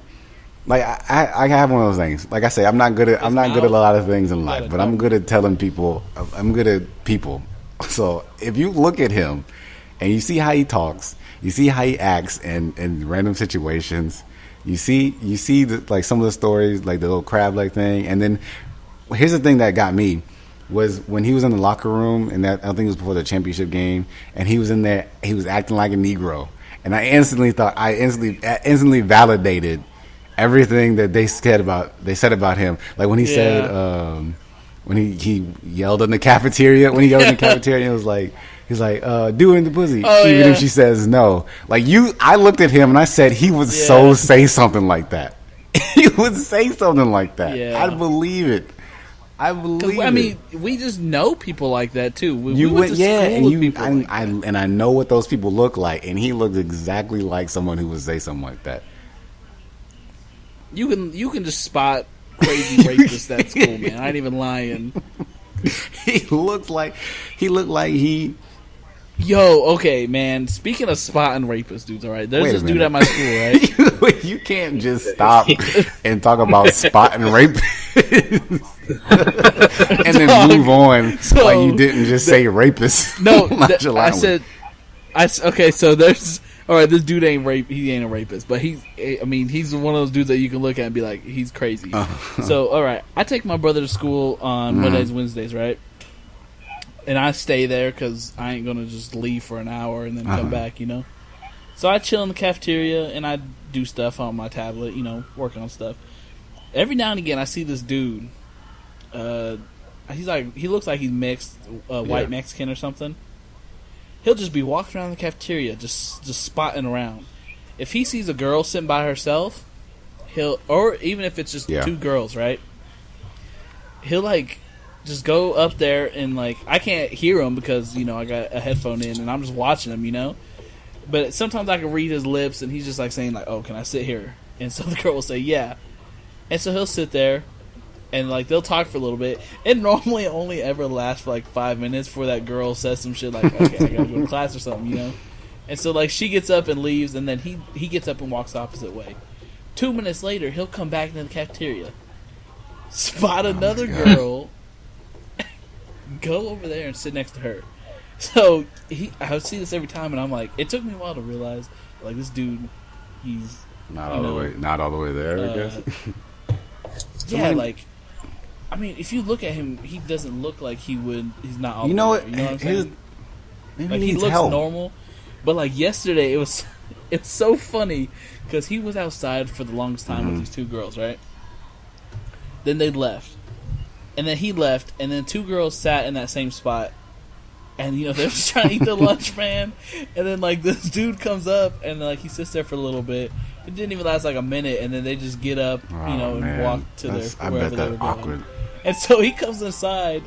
Like I have one of those things. Like I say, I'm not good at a lot of things in life, but I'm good at telling people. I'm good at people. So if you look at him and you see how he talks, you see how he acts in random situations, you see like some of the stories, like the little crab leg thing, and then here's the thing that got me was when he was in the locker room, and that I think it was before the championship game, and he was in there, he was acting like a Negro, and I instantly validated everything that they said about him. Like when he said when he yelled in the cafeteria, it was like he's like do it in the pussy, even if she says no. Like I looked at him and I said he would say something like that. He would say something like that. Yeah. I'd believe it. I believe it. I mean, we just know people like that too. We You went went, to yeah, school and with you, people I, like I, that. and I know what those people look like, and he looks exactly like someone who would say something like that. You can just spot crazy rapists at school, man. I ain't even lying. He looked like he. Yo, okay, man. Speaking of spotting rapist dudes, all right. There's Wait a this dude minute. at my school, right? You can't just stop and talk about spot and rape, and then move on So, like you didn't just say rapist. No, Nonchalantly. I said, okay. So there's all right. This dude ain't He ain't a rapist, but he's one of those dudes that you can look at and be like, he's crazy. So all right, I take my brother to school on Mondays, Wednesdays, right? And I stay there because I ain't gonna just leave for an hour and then come back, So I chill in the cafeteria and I do stuff on my tablet, work on stuff. Every now and again, I see this dude. He looks like he's mixed, white Mexican or something. He'll just be walking around the cafeteria, just spotting around. If he sees a girl sitting by herself, or even if it's just two girls, right? He'll just go up there and like I can't hear him because I got a headphone in and I'm just watching him, But sometimes I can read his lips and he's just like saying like, "Oh, can I sit here?" And so the girl will say, "Yeah," and so he'll sit there and like they'll talk for a little bit. It normally only ever lasts for like 5 minutes before that girl says some shit like, "Okay, I gotta go to class or something," And so like she gets up and leaves, and then he gets up and walks the opposite way. 2 minutes later, he'll come back into the cafeteria, spot another girl, go over there and sit next to her. So I would see this every time, and I'm like, it took me a while to realize, like, this dude, he's not all the way there. I guess. Yeah, like, I mean, if you look at him, he doesn't look like he would. He's not. All you know there, what? You know what I'm saying? Maybe like, he looks help. normal, but like yesterday, it's so funny because he was outside for the longest time with these two girls, right? Then they left, and then he left, and then two girls sat in that same spot. And, they're just trying to eat their lunch, man. And then, like, this dude comes up, and, like, he sits there for a little bit. It didn't even last, like, a minute. And then they just get up, and walk to I wherever bet they were that's going. awkward. And so he comes inside,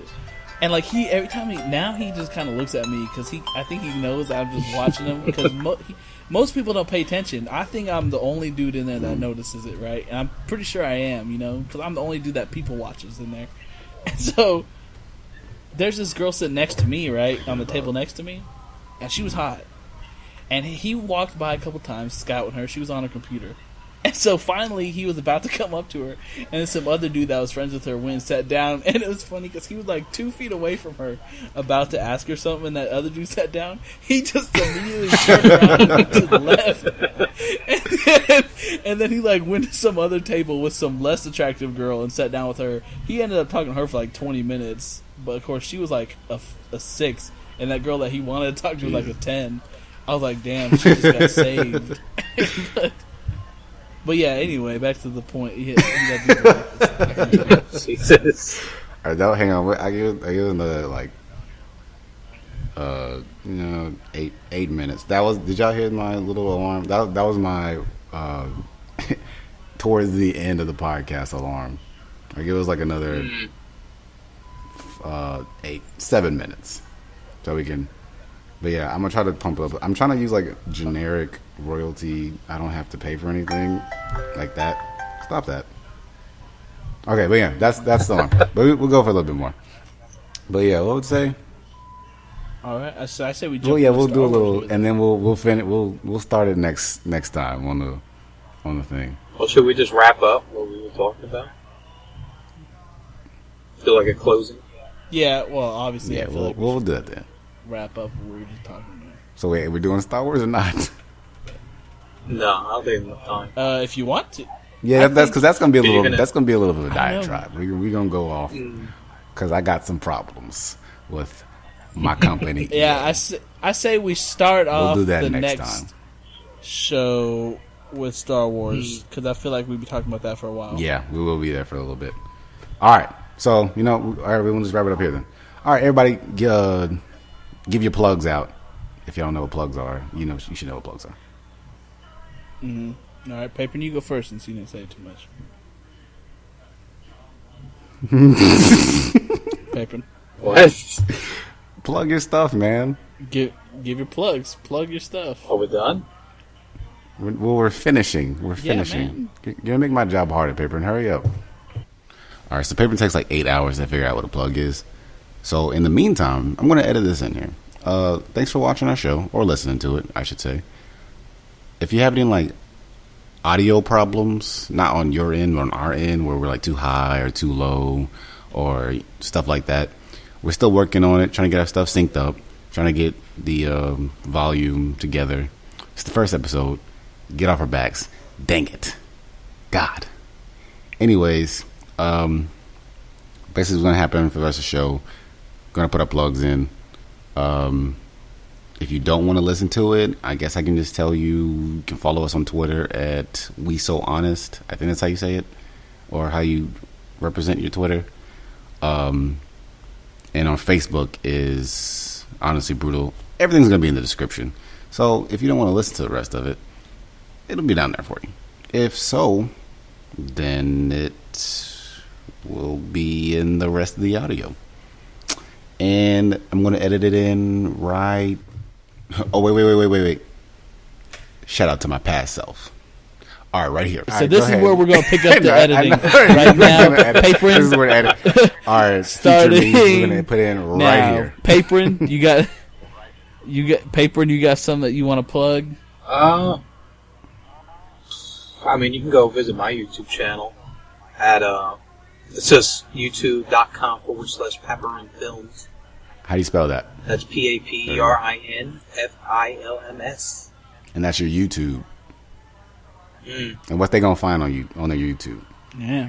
and, like, every time he just kind of looks at me, because I think he knows that I'm just watching him. Because most people don't pay attention. I think I'm the only dude in there that notices it, right? And I'm pretty sure I am, because I'm the only dude that people watches in there. And so there's this girl sitting next to me, right, on the table next to me, and she was hot. And he walked by a couple times, scouting her. She was on her computer. And so finally, he was about to come up to her, and then some other dude that was friends with her went and sat down. And it was funny because he was like 2 feet away from her, about to ask her something, and that other dude sat down. He just immediately turned around and went to the left. And then he like went to some other table with some less attractive girl and sat down with her. He ended up talking to her for like 20 minutes. But of course, she was like a 6, and that girl that he wanted to talk to was like a 10. I was like, damn, she just got saved. But yeah, anyway, back to the point. Jesus. All right, hang on. I give another like, 8 minutes. Did y'all hear my little alarm? That was my towards the end of the podcast alarm. Like it was like another 7 minutes, so we can. But yeah, I'm gonna try to pump up. I'm trying to use like generic royalty. I don't have to pay for anything like that. Stop that. Okay, but yeah, that's the one. But we'll go for a little bit more. But yeah, what would say? All right, I say we. Well, yeah, we'll do a little, and then we'll finish. We'll start it next time on the thing. Well, should we just wrap up what we were talking about? Feel like a closing? Yeah, well, obviously. Yeah, we'll do that then. Wrap up what we were just talking about. So wait, we're doing Star Wars or not? No, I'll take enough time. If you want to. Yeah, that's because that's gonna be a little. Gonna- That's gonna be a little bit of a diatribe. We're gonna go off because I got some problems with my company. Yeah, I say we start off do that the next next time. show with Star Wars because I feel like we'd be talking about that for a while. Yeah, we will be there for a little bit. All right, so all right, we'll just wrap it up here then. All right, everybody, give your plugs out. If y'all know what plugs are, you should know what plugs are. All right, Paper, you go first since you didn't say too much. Paper, What? Plug your stuff, man. give your plugs. Plug your stuff. Are we done? We're finishing. We're Yeah, finishing. man. You're gonna make my job harder, Paper, and hurry up. All right, so Paper takes like 8 hours to figure out what a plug is. So in the meantime, I'm gonna edit this in here. Thanks for watching our show or listening to it, I should say. If you have any like audio problems, not on your end or on our end, where we're like too high or too low or stuff like that, we're still working on it, trying to get our stuff synced up, trying to get the volume together. It's the first episode. Get off our backs. Dang it. God. Anyways, basically what's going to happen for the rest of the show, going to put our plugs in. If you don't want to listen to it, I guess I can just tell you can follow us on Twitter at We So Honest. I think that's how you say it, or how you represent your Twitter. And on Facebook is Honestly Brutal. Everything's going to be in the description. So if you don't want to listen to the rest of it, it'll be down there for you. If so, then it will be in the rest of the audio. and I'm gonna edit it in right. Oh wait! Shout out to my past self. All right, right here. So this is where we're going to pick up the editing right now. Papering. This is where the edit. All right, Starting. We're going to put in right now, here. Papering. You got Papering. You got some that you want to plug? I mean, you can go visit my YouTube channel at it's just youtube.com/Papering Films. How do you spell that? That's PAPERINFILMS. And that's your YouTube. And what they gonna find on you on their YouTube? Yeah.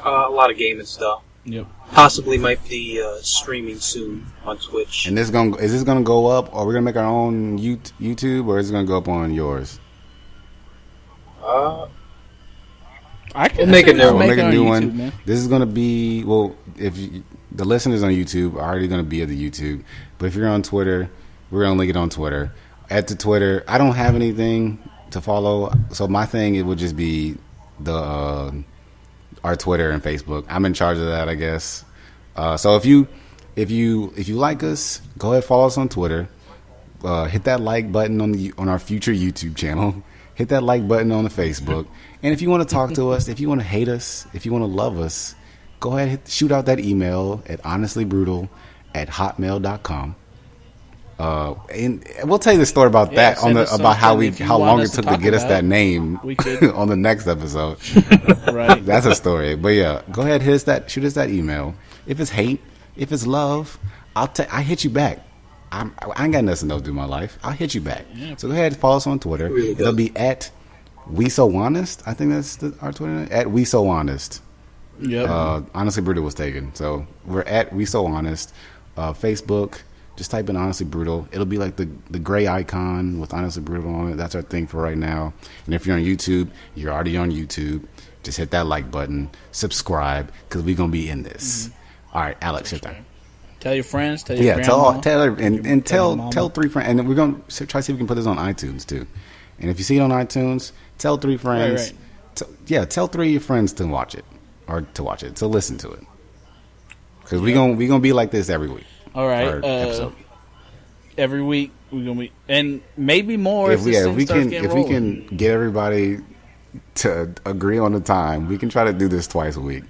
A lot of gaming stuff. Yep. Possibly might be streaming soon on Twitch. And is this gonna go up, or we're gonna make our own YouTube, or is it gonna go up on yours? I can We'll make a new We'll one. make a on new YouTube, one. man. This is gonna be the listeners on YouTube are already gonna be at the YouTube, but if you're on Twitter, we're gonna link it on Twitter. At the Twitter, I don't have anything to follow, so my thing it would just be our Twitter and Facebook. I'm in charge of that, I guess. So if you like us, go ahead, follow us on Twitter. Hit that like button on our future YouTube channel. Hit that like button on the Facebook. And if you want to talk to us, if you want to hate us, if you want to love us, go ahead, shoot out that email at honestlybrutal@hotmail.com. And we'll tell you the story about that about how long it took to get us that name on the next episode. Right. That's a story. But yeah, go ahead, shoot us that email. If it's hate, if it's love, I hit you back. I ain't got nothing else to do in my life. I'll hit you back. Yeah. So go ahead, follow us on Twitter. Really It'll be at We So Honest. I think that's our Twitter. At We So Honest. Yep. Honestly Brutal was taken. So we're at We So Honest. Facebook, just type in Honestly Brutal. It'll be like the gray icon with Honestly Brutal on it. That's our thing for right now. And if you're on YouTube, you're already on YouTube. Just hit that like button. Subscribe, because we're going to be in this. Mm-hmm. All right, Alex, your turn. Tell your friends. Tell your grandma. tell three friends. And we're going to try to see if we can put this on iTunes, too. And if you see it on iTunes, tell 3 friends. Right. Tell 3 of your friends to watch it. Or to watch it, to listen to it. Because we're gonna be like this every week. All right. Every week we're gonna be, and maybe more if we can get everybody to agree on the time, we can try to do this twice a week.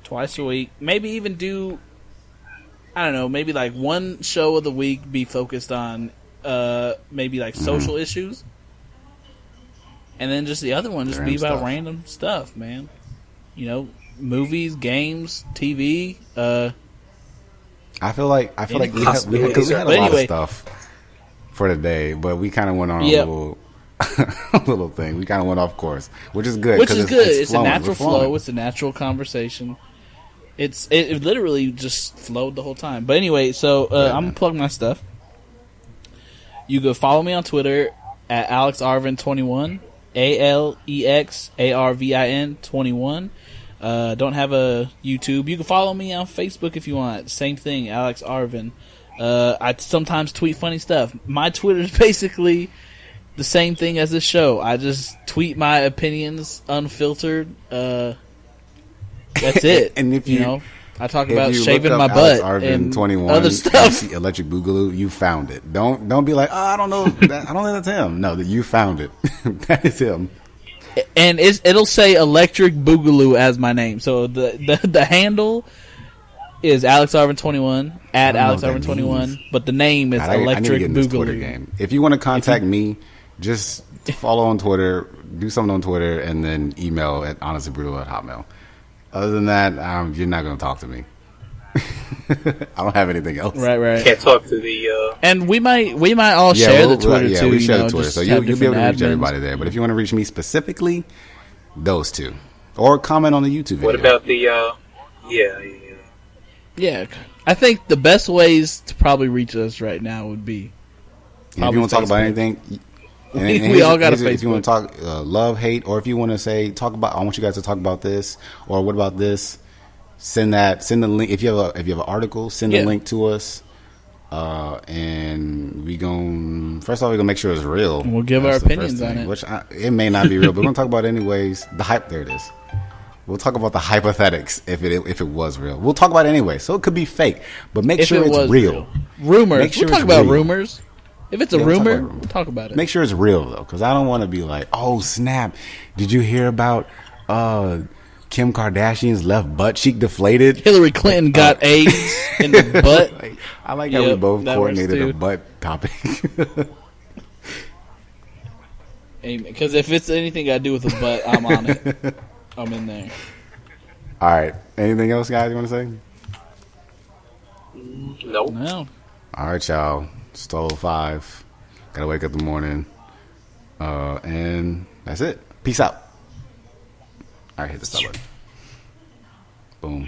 Twice a week, maybe even do. I don't know. Maybe like one show of the week be focused on maybe like social issues, and then just the other one just be about random stuff, man. You know, movies, games, TV. I feel like we had a lot of stuff for the day, but we kind of went on a little thing. We kind of went off course, which is good. It's a natural flow. It's a natural conversation. It literally just flowed the whole time. But anyway, so I'm gonna plug my stuff. You can follow me on Twitter at AlexArvin21, AlexArvin21. Don't have a YouTube. You can follow me on Facebook if you want. Same thing, Alex Arvin. I sometimes tweet funny stuff. My Twitter is basically the same thing as this show. I just tweet my opinions unfiltered. That's it. And if I talk about shaving my butt and 21, other stuff. Electric Boogaloo, you found it. Don't be like, I don't know. I don't think that's him. No, that you found it. That is him. And it'll say Electric Boogaloo as my name. So the handle is AlexArvin21 at AlexArvin21, but the name is Electric Boogaloo. Game. If you want to contact me, just follow on Twitter, do something on Twitter, and then email at honestlybrutal@hotmail. Other than that, you're not going to talk to me. I don't have anything else. Right. Can't talk to the. And we might all share the Twitter too. We share the Twitter, so you'll be able to reach everybody there. But if you want to reach me specifically, those two, or comment on the YouTube video. What about the? Yeah, I think the best ways to probably reach us right now would be. If you want to talk about anything, we all got a Facebook. If you want to talk love, hate, or if you want to say I want you guys to talk about this, or what about this? Send the link. If you have an article, send the link to us. And first off, we're gonna make sure it's real. We'll give our opinions on it. Which it may not be real, but we're gonna talk about it anyways. The hype, there it is. We'll talk about the hypothetics if it was real. We'll talk about it anyway, so it could be fake, but make If sure it it's was real. Rumors. Make sure we'll talk it's about real. rumors. If it's a Yeah, we'll talk rumor, about rumors. we'll talk about it. Make sure it's real though, because I don't want to be like, oh snap, did you hear about Kim Kardashian's left butt cheek deflated? Hillary Clinton got AIDS in the butt. I like how we Yep, both that works coordinated a too. butt topic. Because if it's anything I do with a butt, I'm on it. I'm in there. All right. Anything else, guys, you want to say? Nope. No. All right, y'all. Stole 5. Gotta wake up in the morning. And that's it. Peace out. All right, hit the stop button. Boom.